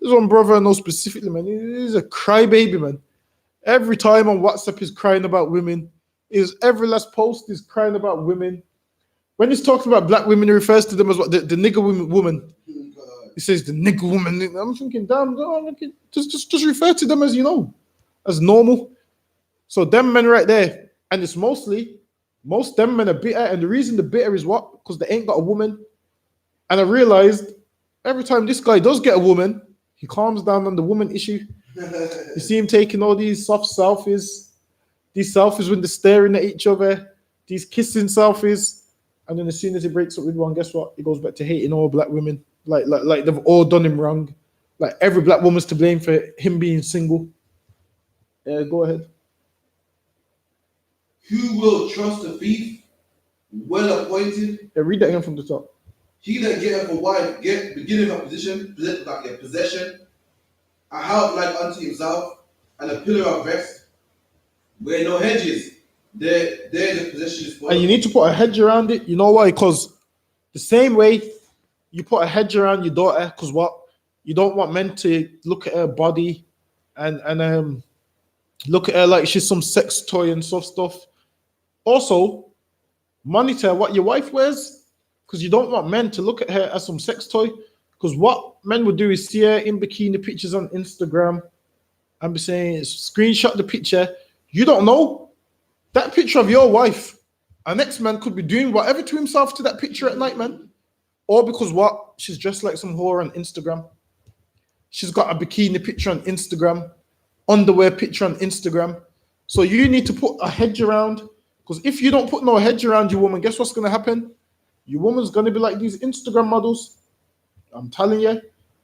There's one brother I know specifically, man. He's a crybaby, man. Every time on WhatsApp, he's crying about women. His every last post is crying about women. When he's talking about black women, he refers to them as what the nigger woman. He says the nigger woman. I'm thinking, damn, just refer to them as as normal. So them men right there, and it's most them men are bitter, and the reason they're bitter is what? Because they ain't got a woman. And I realized every time this guy does get a woman, he calms down on the woman issue. You see him taking all these soft selfies, when they're staring at each other, these kissing selfies, and then as soon as he breaks up with one, guess what? He goes back to hating all black women, like they've all done him wrong, like every black woman's to blame for him being single. Yeah, go ahead. Who will trust a thief, well appointed? Yeah, read that again from the top. He that getteth a wife, beginning of possession, a house like unto himself, and a pillar of rest, where no hedges, there the possession is for. And you need to put a hedge around it. You know why? Because the same way you put a hedge around your daughter, because what? You don't want men to look at her body and look at her like she's some sex toy and stuff. Also, monitor what your wife wears, because you don't want men to look at her as some sex toy. Because what men would do is see her in bikini pictures on Instagram and be saying, screenshot the picture. You don't know that picture of your wife. Our next man could be doing whatever to himself to that picture at night, man. Or because what? She's dressed like some whore on Instagram. She's got a bikini picture on Instagram, underwear picture on Instagram. So you need to put a hedge around. Because if you don't put no hedge around your woman, guess what's going to happen? Your woman's going to be like these Instagram models. I'm telling you,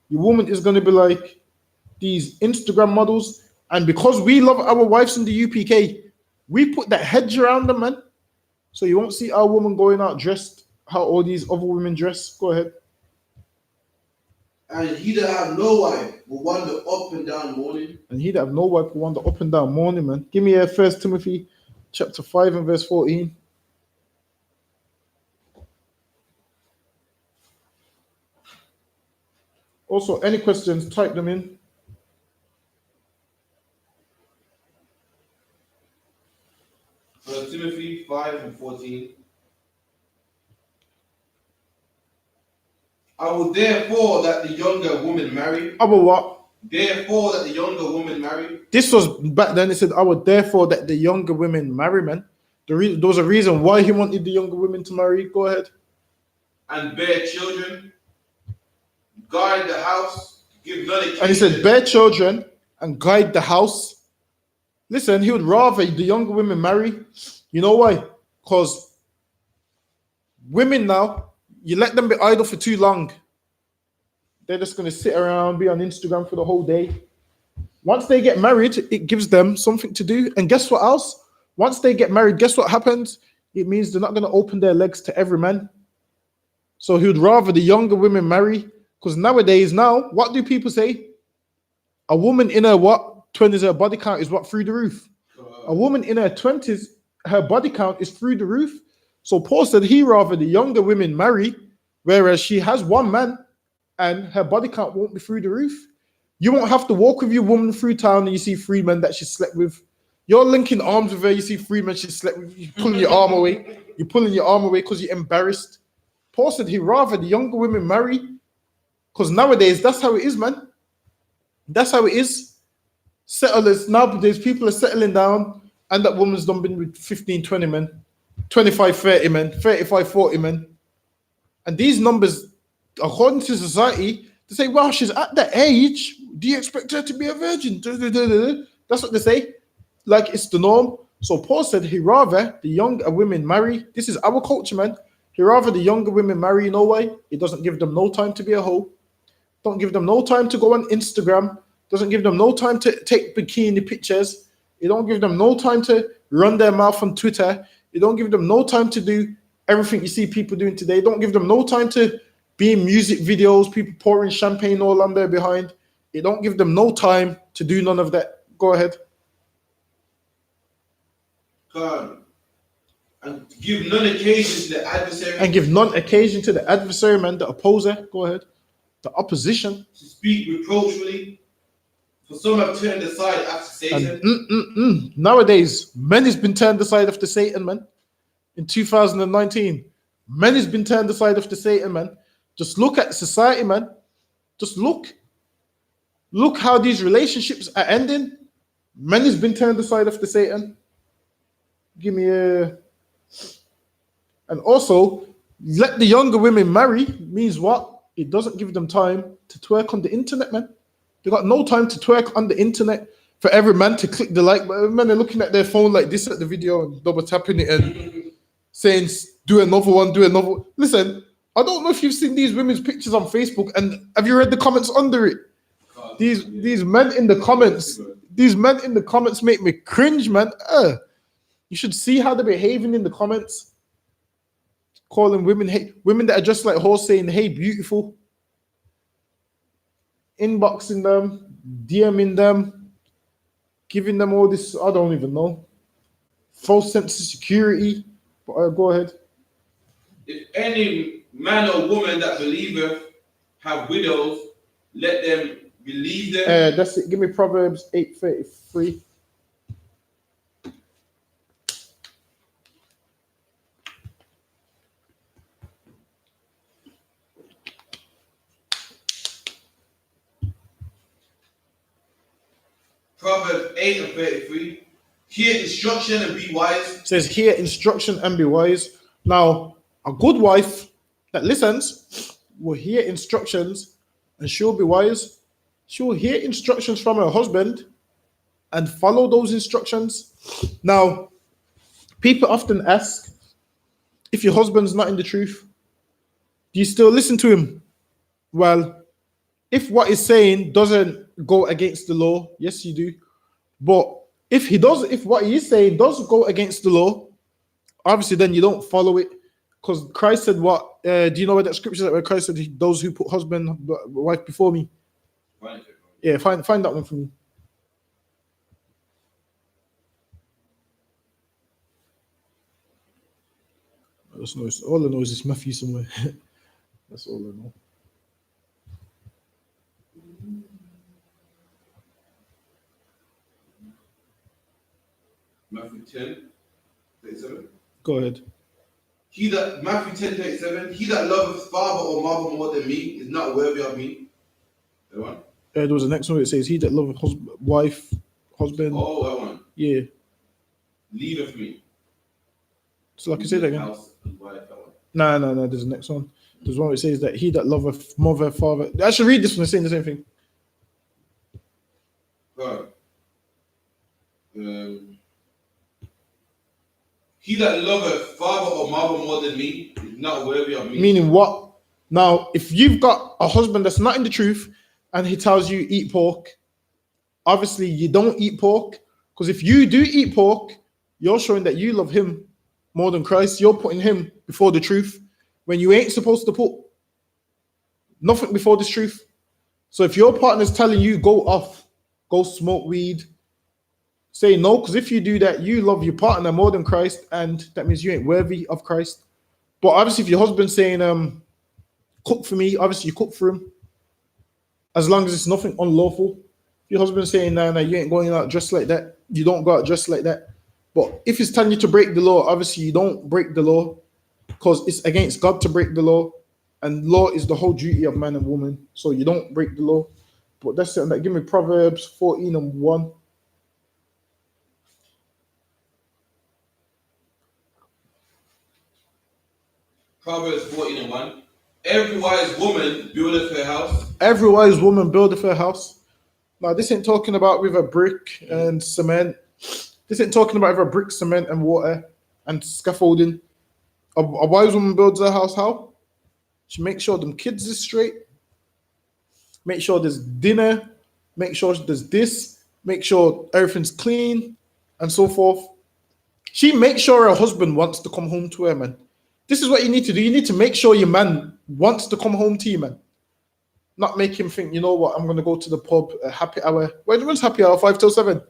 your woman is going to be like these Instagram models. And because we love our wives in the UPK, we put that hedge around them, man. So you won't see our woman going out dressed how all these other women dress. Go ahead. And he that have no wife will wander up and down mourning. And he that have no wife will wander up and down mourning, man. Give me 1 Timothy chapter 5 and verse 14. Also, any questions, type them in. Timothy 5 and 14. I will therefore that the younger woman marry. I will what? Therefore that the younger woman marry. This was back then. It said, I would therefore that the younger women marry, man. There was a reason why he wanted the younger women to marry. Go ahead. And bear children, guide the house, give none occasion. And he said, bear children and guide the house. Listen, he would rather the younger women marry. You know why? Because women now, you let them be idle for too long, they're just going to sit around, be on Instagram for the whole day. Once they get married, it gives them something to do. And guess what else? Once they get married, guess what happens? It means they're not going to open their legs to every man. So he would rather the younger women marry. Because nowadays, what do people say? A woman in her 20s, her body count is through the roof. A woman in her 20s, her body count is through the roof. So Paul said he rather the younger women marry, whereas she has one man and her body count won't be through the roof. You won't have to walk with your woman through town and you see 3 men that she slept with. You're linking arms with her, you see 3 men she slept with. You're pulling your arm away. You're pulling your arm away because you're embarrassed. Paul said he'd rather the younger women marry, because nowadays that's how it is, man. That's how it is. Settlers, nowadays people are settling down and that woman's done been with 15, 20 men, 25, 30 men, 35, 40 men. And these numbers, according to society, they say, well, she's at that age. Do you expect her to be a virgin? That's what they say. Like it's the norm. So Paul said he'd rather the younger women marry. This is our culture, man. He'd rather the younger women marry. You know why? It doesn't give them no time to be a hoe. Don't give them no time to go on Instagram. Doesn't give them no time to take bikini pictures. It don't give them no time to run their mouth on Twitter. It don't give them no time to do everything you see people doing today. Don't give them no time to being music videos, people pouring champagne all on their behind. It don't give them no time to do none of that. Go ahead. God, and give none occasion to the adversary. And give none occasion to the adversary, man, the opposer. Go ahead. The opposition. To speak reproachfully. For some have turned aside after Satan. And, nowadays, men has been turned aside after Satan, man. In 2019, men has been turned aside after Satan, man. Just look at society, man. Just look. Look how these relationships are ending. Men has been turned aside after Satan. Give me a... And also, let the younger women marry means what? It doesn't give them time to twerk on the internet, man. They got no time to twerk on the internet for every man to click the like. But men are looking at their phone like this at the video and double tapping it and saying, do another one, do another one. Listen, I don't know if you've seen these women's pictures on Facebook, and have you read the comments under it? These men in the comments make me cringe, man. You should see how they're behaving in the comments. Calling women women that are just like horse, saying, hey, beautiful. Inboxing them, DMing them, giving them all this, I don't even know. False sense of security. But go ahead. If any man or woman that believeth have widows, let them relieve them. That's it. Give me Proverbs 8:33. Proverbs 8:33. Hear instruction and be wise. It says, hear instruction and be wise. Now, a good wife that listens will hear instructions and she'll be wise. She'll hear instructions from her husband and follow those instructions. Now, people often ask, if your husband's not in the truth, do you still listen to him? Well, if what he's saying doesn't go against the law, yes, you do. But if what he is saying does go against the law, obviously then you don't follow it. Because Christ said what? Do you know where that scripture is where Christ said, those who put husband, wife before me? Yeah, find that one for me. All I know is this Matthew somewhere. That's all I know. Matthew 10:37. Go ahead. Matthew 10:37. He that loveth father or mother more than me is not worthy of me. That one? There was the next one. It says, he that loveth wife, husband. Oh, that one. Yeah. Leaveth me. So like I said again. House and wife, that one. No. There's the next one. There's one that says that he that loveth mother, father. I should read this one. It's saying the same thing. Right. He that loveth father or mother more than me is not worthy of me. Meaning what? Now, if you've got a husband that's not in the truth and he tells you eat pork, obviously you don't eat pork. Because if you do eat pork, you're showing that you love him more than Christ. You're putting him before the truth when you ain't supposed to put nothing before this truth. So if your partner's telling you go off, go smoke weed, say no, because if you do that, you love your partner more than Christ, and that means you ain't worthy of Christ. But obviously, if your husband's saying, cook for me, obviously you cook for him, as long as it's nothing unlawful. If your husband's saying, no, you ain't going out dressed like that, you don't go out dressed like that. But if he's telling you to break the law, obviously you don't break the law, because it's against God to break the law, and law is the whole duty of man and woman, so you don't break the law. But that's it. Give me Proverbs 14:1. Proverbs 14:1. Every wise woman buildeth her house. Every wise woman buildeth her house. Now, this ain't talking about with a brick and cement. This ain't talking about with a brick, cement, and water and scaffolding. A wise woman builds her house how? She makes sure them kids is straight. Make sure there's dinner. Make sure there's this. Make sure everything's clean and so forth. She makes sure her husband wants to come home to her, man. This is what you need to do. You need to make sure your man wants to come home to you, man. Not make him think, you know what, I'm going to go to the pub, happy hour. When's happy hour? 5 till 7?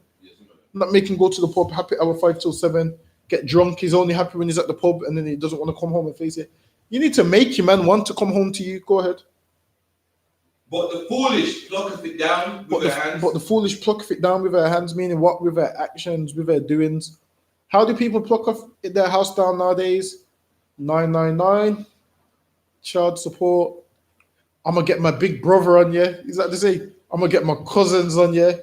Not make him go to the pub, happy hour 5 till 7, get drunk. He's only happy when he's at the pub and then he doesn't want to come home and face it. You need to make your man want to come home to you. Go ahead. But the foolish plucketh it down with their hands. But the foolish plucketh it down with their hands, meaning what? With their actions, with their doings. How do people pluck off their house down nowadays? 999, child support. I'm going to get my big brother on you. Is that to say? I'm going to get my cousins on you.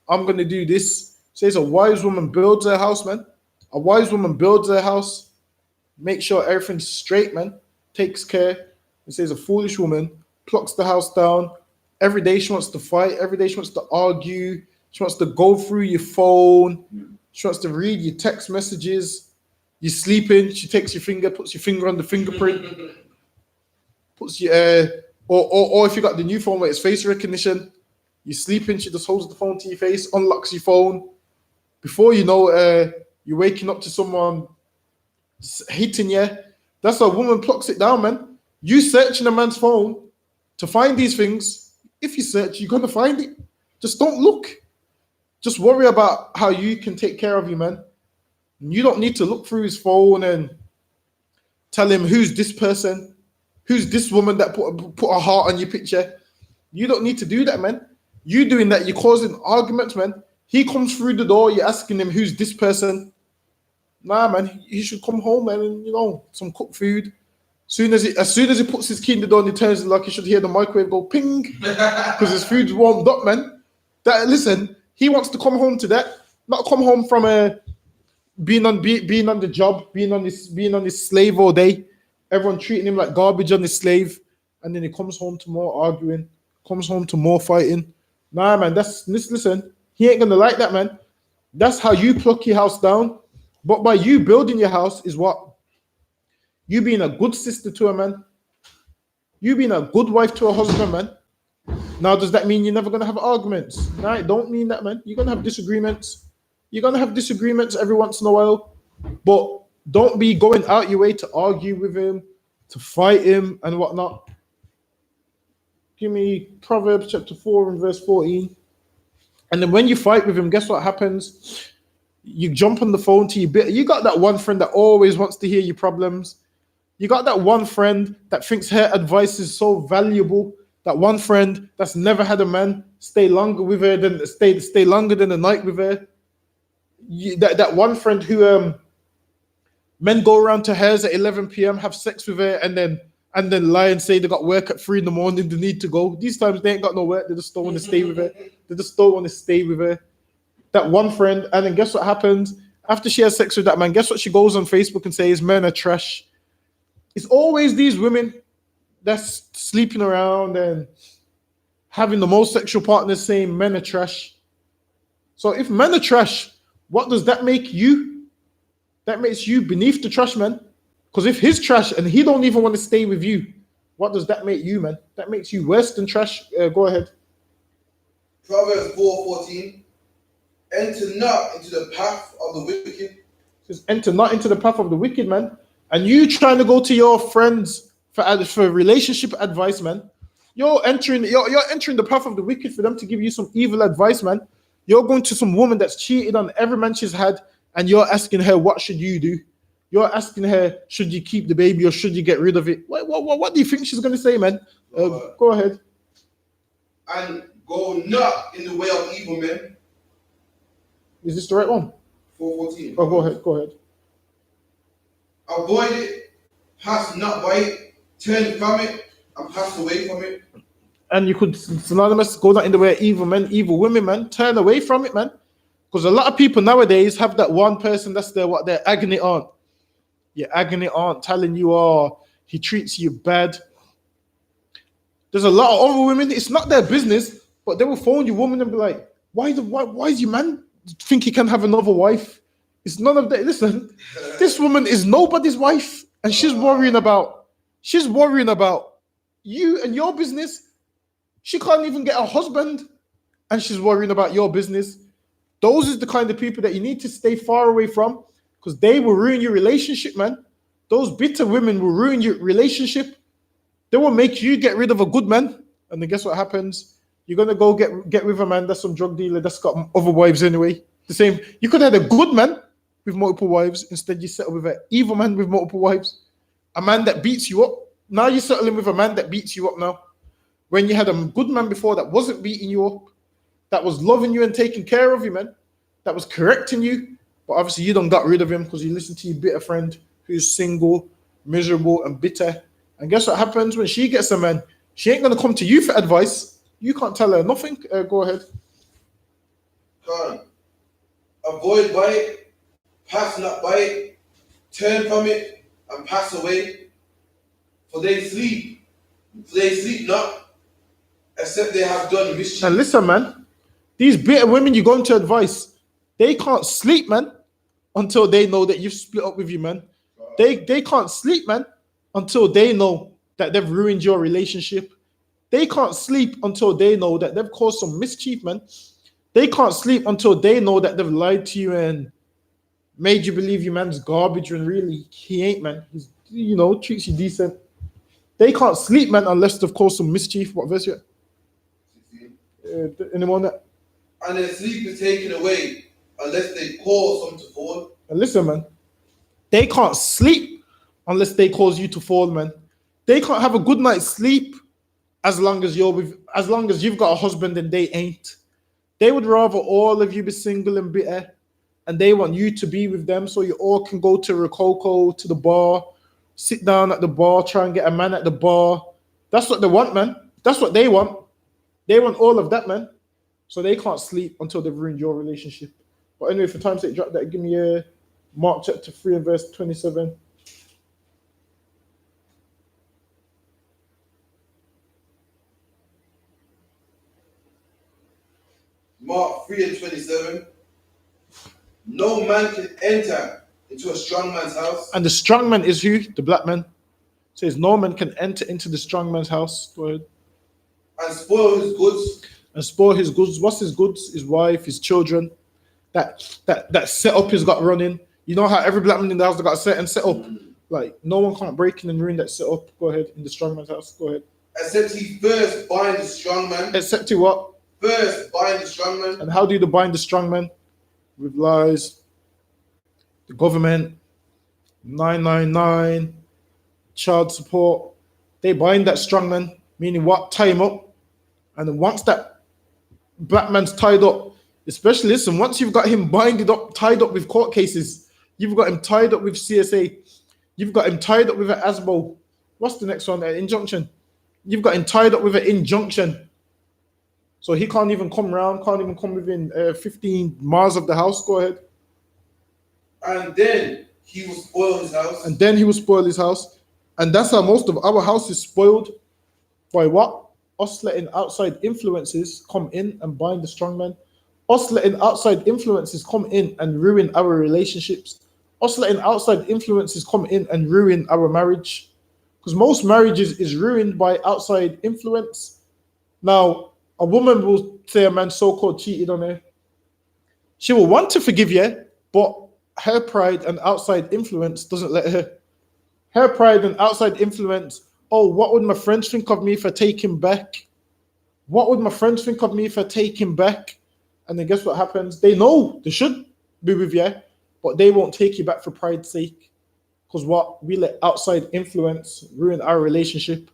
I'm going to do this. Says a wise woman builds her house, man. A wise woman builds her house. Make sure everything's straight, man. Takes care. It says a foolish woman plucks the house down. Every day she wants to fight. Every day she wants to argue. She wants to go through your phone. She wants to read your text messages. You're sleeping. She takes your finger, puts your finger on the fingerprint. Puts your or if you got the new phone where it's face recognition, you're sleeping, she just holds the phone to your face, unlocks your phone. Before you know, you're waking up to someone hitting you. That's how a woman plucks it down, man. You searching a man's phone to find these things. If you search, you're going to find it. Just don't look. Just worry about how you can take care of you, man. You don't need to look through his phone and tell him who's this person. Who's this woman that put a heart on your picture? You don't need to do that, man. You doing that, you're causing arguments, man. He comes through the door, you're asking him, who's this person? Nah, man, he should come home, man, and, you know, some cooked food. As soon as he puts his key in the door and he turns it, like he should hear the microwave go ping, because his food's warmed up, man. Listen, he wants to come home to that, not come home from being on the job, being on this slave all day. Everyone treating him like garbage on his slave, and then he comes home to more arguing, comes home to more fighting. Nah, man, listen, he ain't gonna like that, man. That's how you pluck your house down. But by you building your house is what? You being a good sister to a man. You being a good wife to a husband, man. Now, does that mean you're never gonna have arguments? Nah, it don't mean that, man. You're gonna have disagreements. You're gonna have disagreements every once in a while, but don't be going out your way to argue with him, to fight him, and whatnot. Give me Proverbs chapter 4 and verse 14. And then when you fight with him, guess what happens? You jump on the phone to your bit. You got that one friend that always wants to hear your problems. You got that one friend that thinks her advice is so valuable. That one friend that's never had a man stay longer with her than stay longer than a night with her. That one friend who men go around to hers at 11 p.m., have sex with her, and then lie and say they got work at 3 a.m, they need to go. These times they ain't got no work, they just don't want to stay with her. They just don't want to stay with her. That one friend, and then guess what happens? After she has sex with that man, guess what she goes on Facebook and says? Men are trash. It's always these women that's sleeping around and having the most sexual partners saying men are trash. So if men are trash, what does that make you? That makes you beneath the trash, man. Because if he's trash and he don't even want to stay with you, what does that make you, man? That makes you worse than trash. Go ahead. Proverbs 4:14. Enter not into the path of the wicked. It says, enter not into the path of the wicked, man. And you trying to go to your friends for relationship advice, man. You're entering the path of the wicked for them to give you some evil advice, man. You're going to some woman that's cheated on every man she's had, and you're asking her, what should you do? You're asking her, should you keep the baby or should you get rid of it? What do you think she's going to say, man? Go ahead. And go not in the way of evil men. Is this the right one? 4:14. Oh, go ahead. Avoid it, pass not by it, turn from it, and pass away from it. And you could synonymous go not in the way of evil men, evil women, man. Turn away from it, man. Because a lot of people nowadays have that one person that's their agony aunt. Your agony aunt telling you, oh, he treats you bad. There's a lot of other women, it's not their business, but they will phone your woman and be like, why is your man think he can have another wife? It's none of that. Listen, this woman is nobody's wife, and she's worrying about you and your business. She can't even get a husband, and she's worrying about your business. Those are the kind of people that you need to stay far away from, because they will ruin your relationship, man. Those bitter women will ruin your relationship. They will make you get rid of a good man. And then guess what happens? You're gonna go get with a man that's some drug dealer that's got other wives anyway. The same. You could have had a good man with multiple wives. Instead, you settle with an evil man with multiple wives. A man that beats you up. Now you're settling with a man that beats you up now. When you had a good man before that wasn't beating you up, that was loving you and taking care of you, man, that was correcting you. But obviously you don't got rid of him because you listened to your bitter friend who's single, miserable, and bitter. And guess what happens when she gets a man? She ain't going to come to you for advice. You can't tell her nothing. Go ahead. Can't. Avoid bite, pass not bite, turn from it, and pass away. For they sleep not, except they have done mischief. And listen, man, these bitter women you go into advice, they can't sleep, man, until they know that you've split up with you, man. They can't sleep, man, until they know that they've ruined your relationship. They can't sleep until they know that they've caused some mischief, man. They can't sleep until they know that they've lied to you and made you believe your man's garbage when really he ain't, man. He's, treats you decent. They can't sleep, man, unless they've caused some mischief. What verse you at? Anyone that? And their sleep is taken away unless they cause some to fall. And listen, man, they can't sleep unless they cause you to fall, man. They can't have a good night's sleep as long as you've got a husband and they ain't. They would rather all of you be single and bitter, and they want you to be with them so you all can go to Rococo, to the bar, sit down at the bar, try and get a man at the bar. That's what they want, man. That's what they want. They want all of that, man. So they can't sleep until they've ruined your relationship. But anyway, for time's sake, drop that. Give me a Mark chapter 3 and verse 27. Mark 3 and 27. No man can enter into a strong man's house. And the strong man is who? The black man. It says no man can enter into the strong man's house. Go ahead. And spoil his goods. And spoil his goods. What's his goods? His wife, his children. That setup he's got running. You know how every black man in the house has got a set up. Like no one can't break in and ruin that setup. Go ahead. In the strong man's house. Go ahead. Except he first bind the strong man. Except he what? First bind the strong man. And how do you bind the strong man? With lies. The government. 999. Child support. They bind that strong man. Meaning what? Tie him up. And then once that black man's tied up, especially, listen, once you've got him tied up with court cases, you've got him tied up with CSA, you've got him tied up with an ASBO. What's the next one? An injunction. You've got him tied up with an injunction. So he can't even come around, can't even come within 15 miles of the house. Go ahead. And then he will spoil his house. And then he will spoil his house. And that's how most of our house is spoiled. By what? Us letting outside influences come in and bind the strong man. Us letting outside influences come in and ruin our relationships. Us letting outside influences come in and ruin our marriage. Because most marriages is ruined by outside influence. Now, a woman will say a man so-called cheated on her. She will want to forgive you, but her pride and outside influence doesn't let her. Her pride and outside influence, oh, what would my friends think of me if I take him back? What would my friends think of me if I take him back? And then guess what happens? They know they should be with you, but they won't take you back for pride's sake. Because what? We let outside influence ruin our relationship.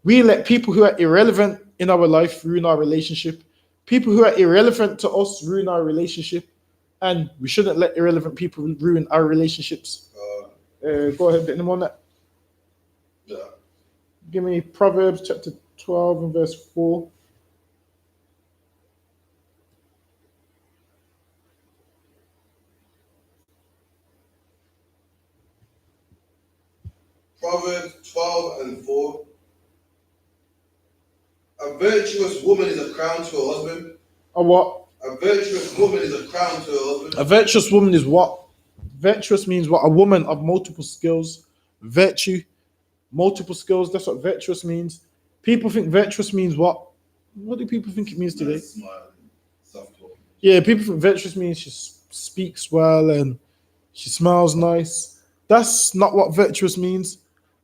We let people who are irrelevant in our life ruin our relationship. People who are irrelevant to us ruin our relationship. And we shouldn't let irrelevant people ruin our relationships. Go ahead, anyone that? Yeah. Give me Proverbs chapter 12 and verse 4. Proverbs 12 and 4. A virtuous woman is a crown to her husband. A what? A virtuous woman is a crown to her husband. A virtuous woman is what? Virtuous means what? A woman of multiple skills. Virtue, multiple skills. That's what virtuous means. People think virtuous means what? What do people think it means today? Nice smile, soft talk. Yeah, people think virtuous means she speaks well and she smells nice. That's not what virtuous means.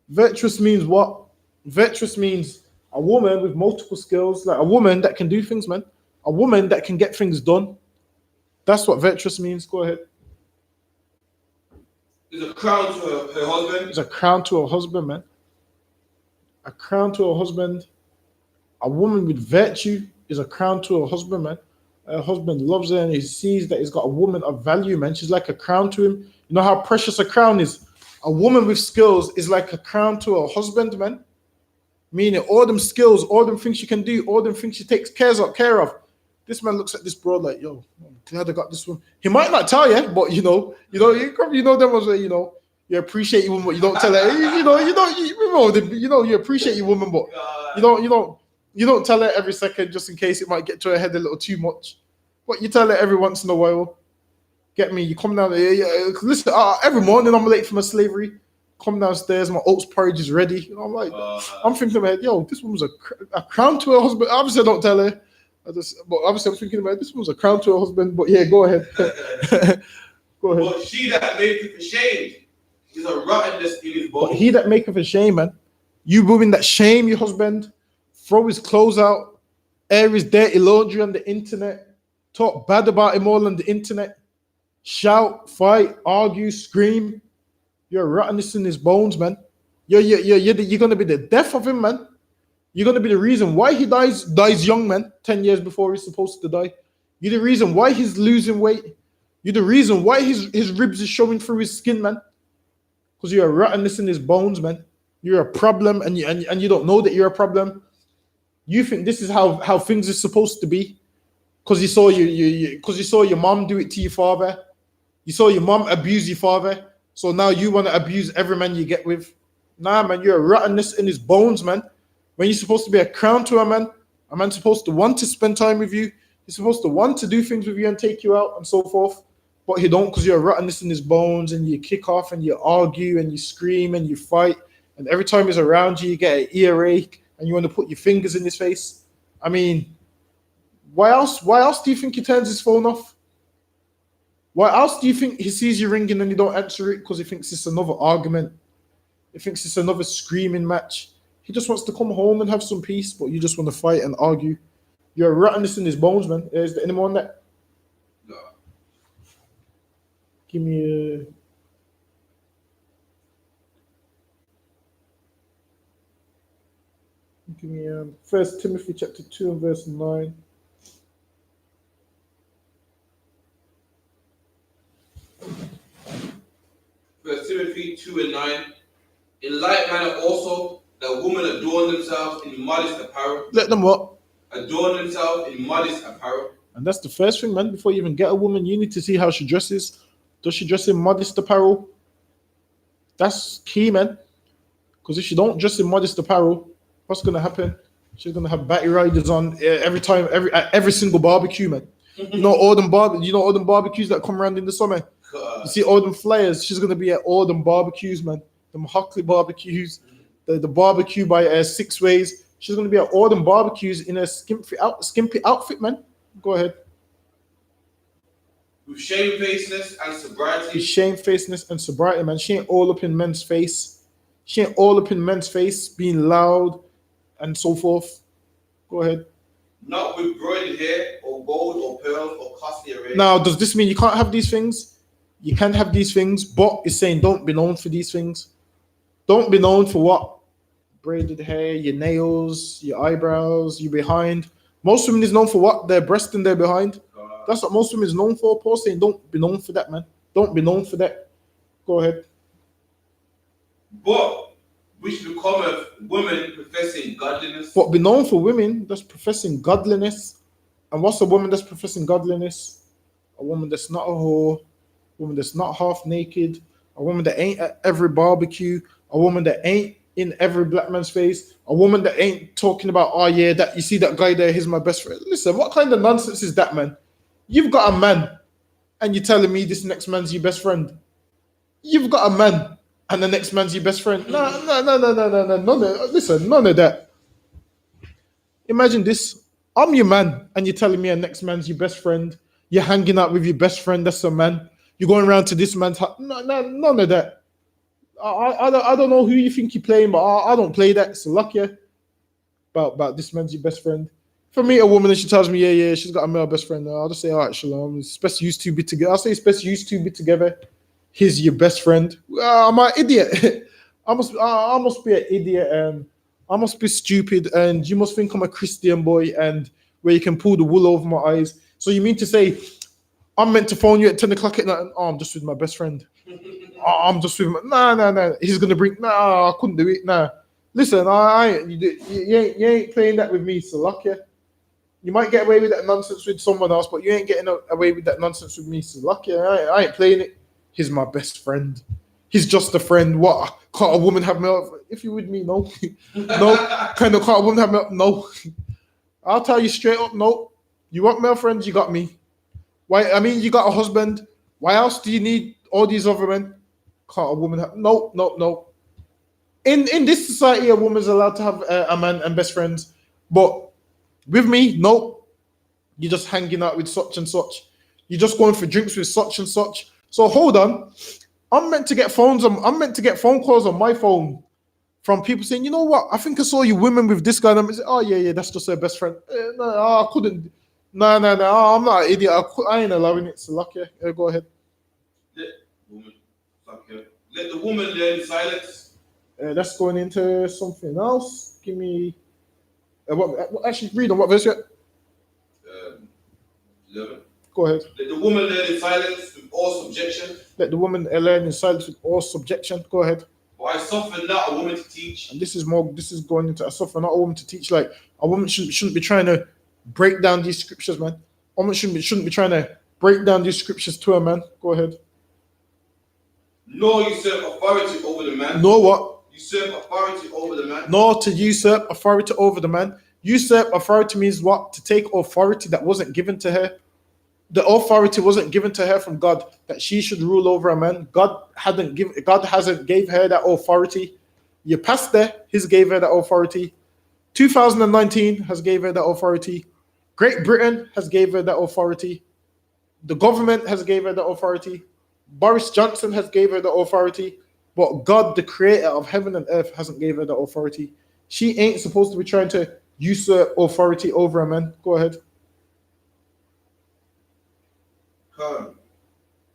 Virtuous means what? Virtuous means a woman with multiple skills, like a woman that can do things, man. A woman that can get things done. That's what virtuous means. Go ahead. Is a crown to her husband. It's a crown to her husband, man. A crown to her husband. A woman with virtue is a crown to her husband, man. Her husband loves her and he sees that he's got a woman of value, man. She's like a crown to him. You know how precious a crown is? A woman with skills is like a crown to her husband, man. Meaning all them skills, all them things she can do, all them things she takes care of. This man looks at this bro like, yo, I'm glad I got this one. He might not tell you, but you know them ones where you appreciate your woman, but you don't tell her. You appreciate your woman, but you don't tell her every second just in case it might get to her head a little too much. But you tell her every once in a while. Get me? You come down there. Listen, every morning I'm late for my slavery. Come downstairs, my oats porridge is ready. I'm like, I'm thinking about, yo, this woman's a crown to her husband. Obviously, I don't tell her. But obviously, I'm thinking about this woman's a crown to her husband. But yeah, go ahead. Go ahead. But she that maketh ashamed is a rottenness in his bones. But he that maketh ashamed, man. You women that shame your husband, throw his clothes out, air his dirty laundry on the internet, talk bad about him all on the internet, shout, fight, argue, scream. You're rottenness in his bones, man. You're going to be the death of him, man. You're going to be the reason why he dies young, man, 10 years before he's supposed to die. You're the reason why he's losing weight. You're the reason why his ribs is showing through his skin, man. Because you're a rottenness in his bones, man. You're a problem, and you don't know that you're a problem. You think this is how things are supposed to be. Because you saw your mom do it to your father. You saw your mom abuse your father. So now you want to abuse every man you get with. Nah, man, you're a rottenness in his bones, man. When you're supposed to be a crown to a man's supposed to want to spend time with you. He's supposed to want to do things with you and take you out and so forth. But he don't, because you're a rottenness in his bones, and you kick off and you argue and you scream and you fight. And every time he's around you, you get an earache and you want to put your fingers in his face. I mean, why else do you think he turns his phone off? Why else do you think he sees you ringing and you don't answer it? Because he thinks it's another argument. He thinks it's another screaming match. He just wants to come home and have some peace, but you just want to fight and argue. You're a rottenness in his bones, man. Is there anyone that? No. Give me a... 1 Timothy chapter 2 and verse 9. First Timothy 2 and 9. In like manner also, that women adorn themselves in modest apparel. Let them what? Adorn themselves in modest apparel. And that's the first thing, man. Before you even get a woman, you need to see how she dresses. Does she dress in modest apparel? That's key, man. Because if she don't dress in modest apparel, what's going to happen? She's going to have battery riders on every single barbecue, man. You know all them barbecues that come around in the summer? You see all them flyers? She's going to be at all them barbecues, man. Them Hockley barbecues, the barbecue by Six Ways. She's going to be at all them barbecues in a skimpy outfit, man. Go ahead. With shamefacedness and sobriety. With shamefacedness and sobriety, man. She ain't all up in men's face. She ain't all up in men's face, being loud and so forth. Go ahead. Not with broidered hair or gold or pearls or costly array. Now, does this mean you can't have these things? You can have these things, but it's saying don't be known for these things. Don't be known for what? Braided hair, your nails, your eyebrows, your behind. Most women is known for what? Their breast and their behind. That's what most women is known for. Paul's saying don't be known for that, man. Don't be known for that. Go ahead. But which becometh women professing godliness. But be known for women that's professing godliness. And what's a woman that's professing godliness? A woman that's not a whore. A woman that's not half naked. A woman that ain't at every barbecue. A woman that ain't in every black man's face. A woman that ain't talking about, oh yeah, that you see that guy there, he's my best friend. Listen, what kind of nonsense is that, man? You've got a man and you're telling me this next man's your best friend. You've got a man and the next man's your best friend. No. Listen, none of that. Imagine this. I'm your man and you're telling me a next man's your best friend. You're hanging out with your best friend, that's a man. You're going around to this man's house. No, none of that. I don't know who you think you're playing, but I don't play that. It's lucky about this man's your best friend. If I meet a woman and she tells me, yeah, she's got a male best friend, I'll just say, all right, shalom. It's best you two be together. I'll say it's best you two be together. He's your best friend. I'm an idiot. I must be an idiot, and I must be stupid, and you must think I'm a Christian boy, and where you can pull the wool over my eyes. So you mean to say I'm meant to phone you at 10 o'clock at night? And, I'm just with my best friend. I'm just with my, nah. He's gonna bring, I couldn't do it. Nah. Listen, you ain't playing that with me, so lucky. You might get away with that nonsense with someone else, but you ain't getting away with that nonsense with me, so lucky. I ain't playing it. He's my best friend. He's just a friend. What? Can't a woman have male? If you with me, no. No. Can't a woman have male? No. I'll tell you straight up, no. You want male friends? You got me. Why? I mean, you got a husband. Why else do you need all these other men? Can't a woman have? No. In this society, a woman's allowed to have a man and best friends, but with me, no. You're just hanging out with such and such. You're just going for drinks with such and such. So hold on. I'm meant to get phone calls on my phone from people saying, you know what? I think I saw you women with this guy. And I'm saying, oh yeah, that's just her best friend. No, I couldn't. No. I'm not an idiot. I ain't allowing it. So lucky. Go ahead. Let the woman learn silence. That's going into something else. Give me. Actually, read on what verse yet? 11. Go ahead. Let the woman learn in silence with all subjection. Let the woman learn in silence with all subjection. Go ahead. For I suffer not a woman to teach. And this is going into I suffer not a woman to teach. Like a woman shouldn't be trying to break down these scriptures, man. A woman shouldn't be trying to break down these scriptures to a man. Go ahead. Nor usurp authority over the man. Nor what? Usurp authority over the man. Nor to usurp authority over the man. Usurp authority means what? To take authority that wasn't given to her. The authority wasn't given to her from God that she should rule over a man. God hasn't gave her that authority. Your pastor, he's gave her that authority. 2019 has gave her that authority. Great Britain has gave her that authority. The government has gave her that authority. Boris Johnson has gave her the authority. But God, the creator of heaven and earth, hasn't gave her the authority. She ain't supposed to be trying to usurp authority over a man. Go ahead.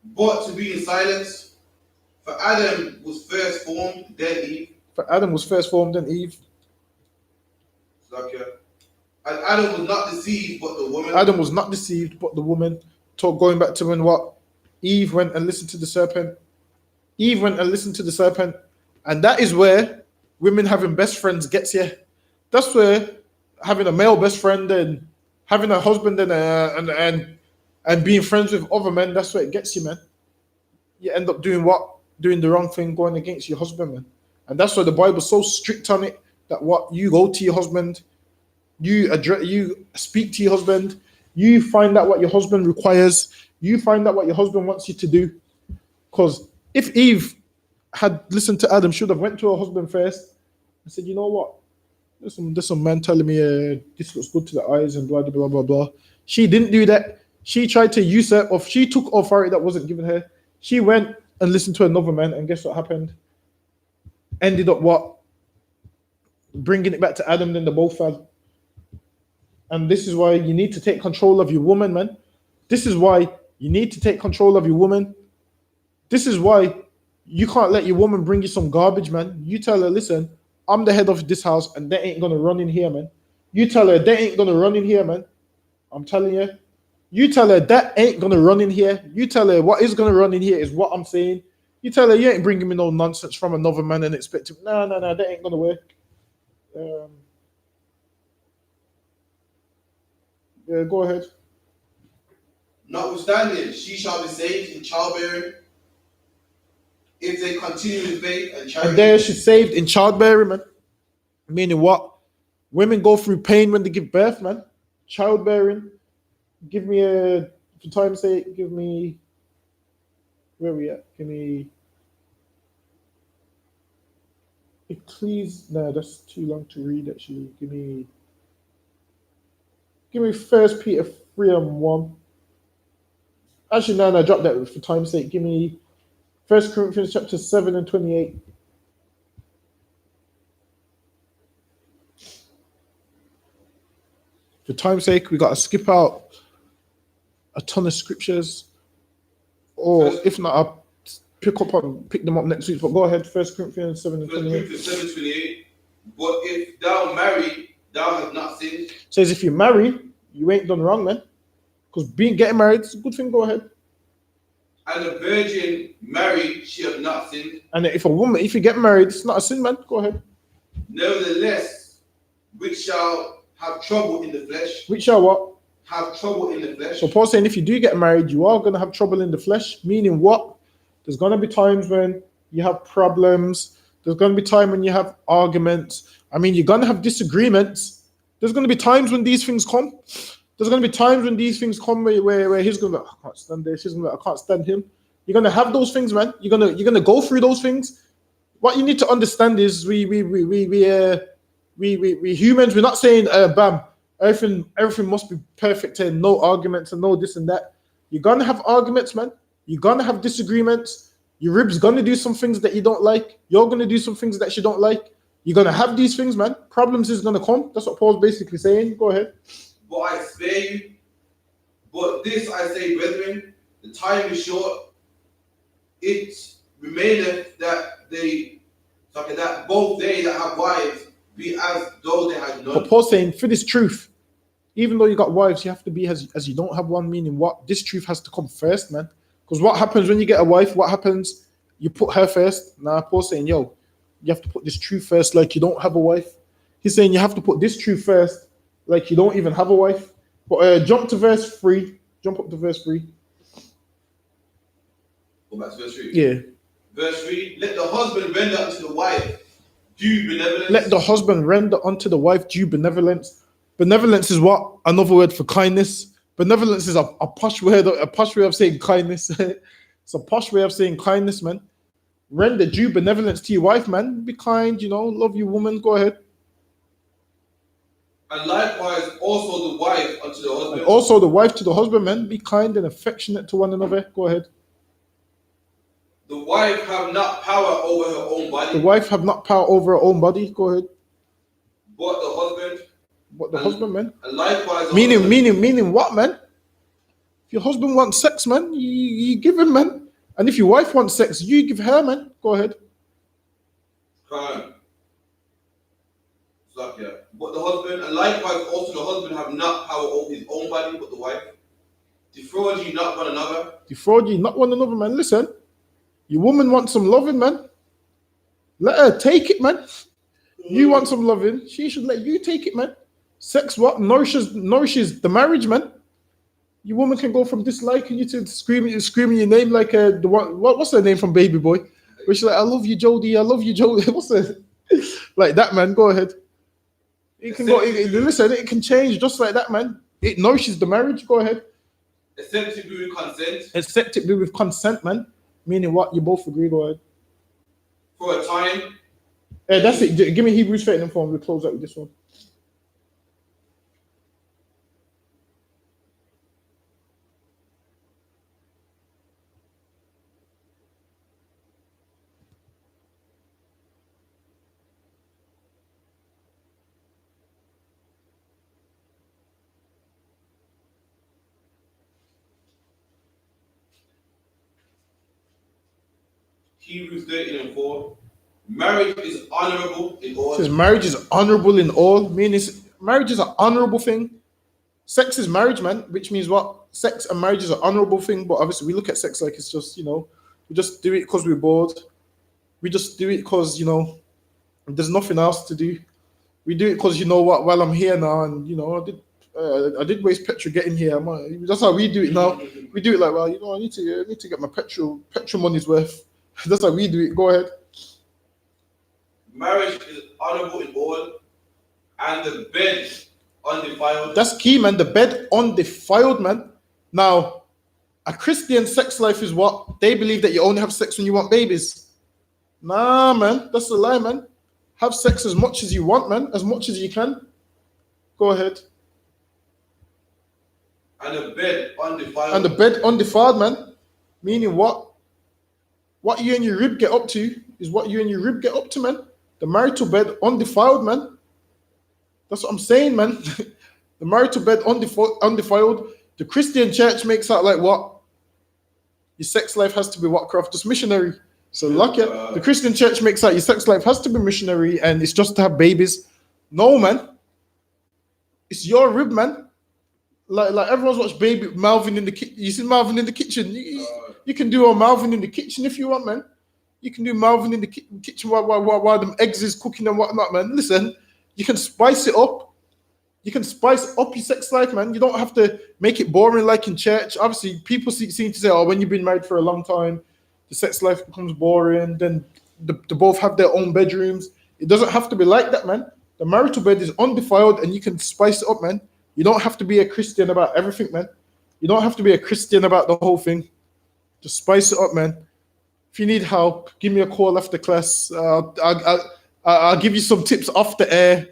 But to be in silence, for Adam was first formed, then Eve. For Adam was first formed, then Eve. And Adam was not deceived, but the woman. Adam was not deceived, but the woman. Going back to when what? Eve went and listened to the serpent. Eve went and listened to the serpent. And that is where women having best friends gets you. That's where having a male best friend and having a husband and being friends with other men, that's where it gets you, man. You end up doing what? Doing the wrong thing, going against your husband, man. And that's why the Bible's so strict on it, that what? You go to your husband, you speak to your husband, you find out what your husband requires, you find out what your husband wants you to do. Because if Eve had listened to Adam, she would have went to her husband first and said, you know what? There's some man telling me this looks good to the eyes and blah, blah, blah, blah. She didn't do that. She tried to usurp, or she took authority that wasn't given her. She went and listened to another man, and guess what happened? Ended up what? Bringing it back to Adam, then they both fell. And this is why you need to take control of your woman, man. This is why you need to take control of your woman. This is why you can't let your woman bring you some garbage, man. You tell her, listen, I'm the head of this house, and they ain't gonna run in here, man. You tell her they ain't gonna run in here, man. I'm telling you. You tell her that ain't gonna run in here. You tell her what is gonna run in here is what I'm saying. You tell her you ain't bringing me no nonsense from another man and expect him. No, that ain't gonna work. Yeah, go ahead. Notwithstanding, she shall be saved in childbearing if they continue in faith and charity. And there she's saved in childbearing, man. Meaning what? Women go through pain when they give birth, man. Childbearing. Give me for time's sake, give me, where are we at? Give me, no, that's too long to read actually. Give me 1 Peter 3:1. Actually, no, drop that for time's sake. Give me 1 Corinthians chapter 7 and 28. For time's sake, we got to skip out a ton of scriptures. Or if not, I'll pick them up next week. But go ahead, 1 Corinthians 7 and 28. 1 Corinthians 7:28. But if thou marry, thou hast not sinned. Says if you marry, you ain't done wrong, man. Because getting married is a good thing. Go ahead. And a virgin married, she hath not sinned. And if you get married, it's not a sin, man. Go ahead. Nevertheless, which shall have trouble in the flesh. Which shall what? Have trouble in the flesh. So Paul's saying if you do get married, you are going to have trouble in the flesh. Meaning what? There's going to be times when you have problems. There's going to be time when you have arguments. I mean, you're going to have disagreements. There's going to be times when these things come. There's going to be times when these things come where he's going to be like, I can't stand this. She's going to be like, I can't stand him. You're going to have those things, man. You're going to go through those things. What you need to understand is we humans, we're not saying bam, everything must be perfect and no arguments and no this and that. You're going to have arguments, man. You're going to have disagreements. Your rib's going to do some things that you don't like. You're going to do some things that you don't like. You're going to have these things, man. Problems is going to come. That's what Paul's basically saying. Go ahead. But I spare you. But this I say, brethren, the time is short. It remaineth that both they that have wives be as though they had none. But Paul's saying, for this truth, even though you got wives, you have to be as you don't have one, meaning what? This truth has to come first, man. Because what happens when you get a wife? What happens? You put her first. Nah, Paul's saying, yo, you have to put this truth first like you don't have a wife. He's saying you have to put this truth first like you don't even have a wife. But jump to verse 3. Jump up to verse 3. Go back to verse 3. Yeah. Verse 3. Let the husband render unto the wife due benevolence. Let the husband render unto the wife due benevolence. Benevolence is what? Another word for kindness. Benevolence is a posh way of saying kindness. It's a posh way of saying kindness, man. Render due benevolence to your wife, man. Be kind, love your woman. Go ahead. And likewise also the wife unto the husband. And also the wife to the husband, man. Be kind and affectionate to one another. Go ahead. The wife have not power over her own body. The wife have not power over her own body. Go ahead. But the husband. But the husband, man. And likewise. Meaning what, man? If your husband wants sex, man, you give him, man. And if your wife wants sex, you give her, man. Go ahead. But the husband, and likewise also the husband have not power over his own body, but the wife. Defraud ye not one another. Defraud ye not one another, man. Listen, your woman wants some loving, man. Let her take it, man. You want some loving, she should let you take it, man. Sex what? Nourishes the marriage, man. Your woman can go from disliking you to screaming your name like what's her name from Baby Boy? Where she's like, I love you, Jodie. I love you, Jodie. What's that? Like that, man. Go ahead. It can go. Listen, it can change just like that, man. It nourishes the marriage. Go ahead. Acceptably with consent. Acceptably with consent, man. Meaning what? You both agree. Go ahead. For a time. That's it. Give me Hebrews 13 and 4. We'll close out with this one. Hebrews 13 and 4. Marriage is honorable in all. It says marriage is honorable in all. Meaning marriage is an honorable thing. Sex is marriage, man, which means what? Sex and marriage is an honorable thing, but obviously we look at sex like it's just, we just do it because we're bored. We just do it because, there's nothing else to do. We do it because, while I'm here now and, I did waste petrol getting here. That's how we do it now. We do it like, well, I need to get my petrol money's worth. That's how we do it. Go ahead. Marriage is honorable in all, and the bed undefiled. That's key, man. The bed undefiled, man. Now, a Christian sex life is what? They believe that you only have sex when you want babies. Nah, man. That's a lie, man. Have sex as much as you want, man. As much as you can. Go ahead. And the bed undefiled. And the bed undefiled, man. Meaning what? What you and your rib get up to is what you and your rib get up to, man. The marital bed undefiled, man. That's what I'm saying, man. The marital bed undefiled. The Christian church makes out like what? Your sex life has to be what, craft? Just missionary. So lucky. The Christian church makes out your sex life has to be missionary and it's just to have babies. No, man. It's your rib, man. Like everyone's watched Baby Malvin in the kitchen. You see Malvin in the kitchen. You can do a Malvin in the kitchen if you want, man. You can do Malvin in the kitchen while them eggs is cooking and whatnot, man. Listen, you can spice it up. You can spice up your sex life, man. You don't have to make it boring like in church. Obviously, people seem to say, oh, when you've been married for a long time, the sex life becomes boring. Then they both have their own bedrooms. It doesn't have to be like that, man. The marital bed is undefiled and you can spice it up, man. You don't have to be a Christian about everything, man. You don't have to be a Christian about the whole thing. Just spice it up, man. If you need help, give me a call after class. I'll give you some tips off the air.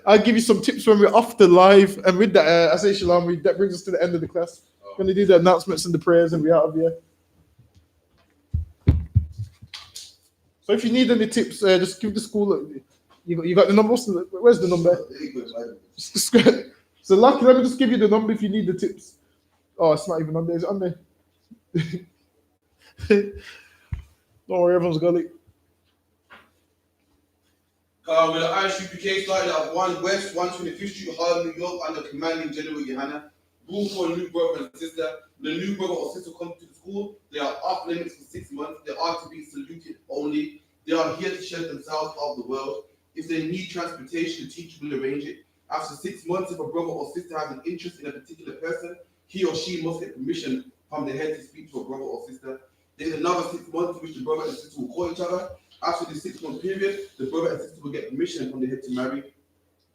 I'll give you some tips when we're off the live. And with that, I say shalom. That brings us to the end of the class. We're going to do the announcements and the prayers and we're out of here. So if you need any tips, just give the school. You got the number? Where's the number? So lucky, let me just give you the number if you need the tips. Oh, it's not even on there. Is it on there? Don't worry, everyone's got it. With the I.S.U.P.K started at 1 West, 125th Street, Harlem, New York, under commanding General YAHANNA. Room for a new brother and sister. When a new brother or sister comes to the school, they are off limits for 6 months. They are to be saluted only. They are here to shed themselves of the world. If they need transportation, the teacher will arrange it. After 6 months, if a brother or sister has an interest in a particular person, he or she must get permission from the head to speak to a brother or sister. There's another 6 months in which the brother and sister will call each other. After the 6 month period, the brother and sister will get permission from the head to marry.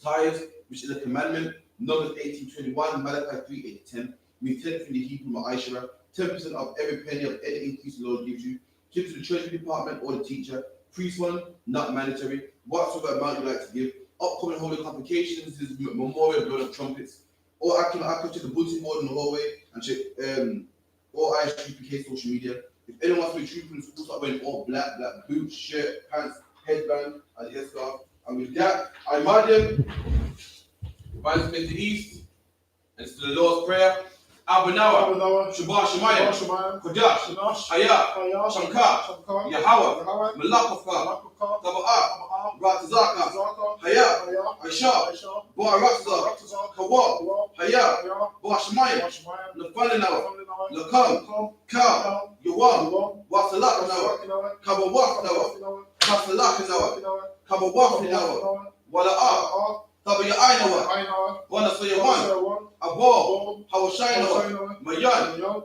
Tithes, which is a commandment, Numbers 18:21, Malachi 3:8-10, means 10 from the Hebrew Ma'ashara, 10% of every penny of any increase the Lord gives you. Give to the treasury department or the teacher. Priest one, not mandatory. Whatsoever amount you like to give. Upcoming holy convocations is memorial blood of trumpets. Or I can check the bulletin board in the hallway and check all I.S.U.P.K social media. If anyone wants to be truthful in school, start wearing all black boots, shirt, pants, headband, and headscarf. And with that, I Mariam, Vice Mr. East, and it's to the Lord's Prayer. Abanawa, Shabbat Shemayim, Kodash, Hayah, Shankar, Yahawah, Malakafah, Taba'ah, Ratazaka, Hayah, Aisha, Boa Ratazak, Kawab, Hayah, Boa Shemayim, Nafananawa, Lakam, Ka, Yawam, Wasalakanawa, Kabawakanawa, Kasalakanawa, Kabawakanawa, Wala'ah, Tabayainawa, Wanasayawan, Abo, Hawashainawa, Mayan,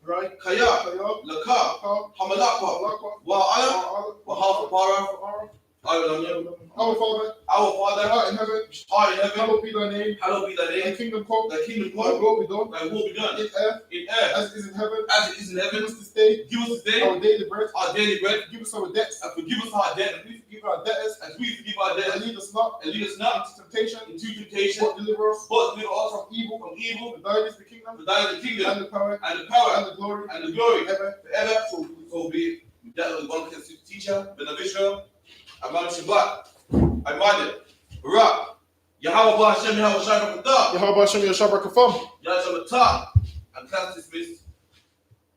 Right, Kaya, Laka, Hamalakwa, Wa'alam, Wahafapara, our Father, art in heaven, hallowed be thy name, thy kingdom come, thy will be done, in earth, as it is in heaven, give us this day, our daily bread, give us our debts, and forgive us our debt, and we forgive our debtors, and lead us not into temptation, but deliver us from evil, for thine is the kingdom, and the power, and the glory, forever, so be it. That was one teacher, Ben of Israel. Aman Shabbat, Aman Barak, Yahweh Hashem, Yahweh Shabbat, Yahweh Hashem, Yahweh Shabbat, Yahweh Shabbat, and class dismissed.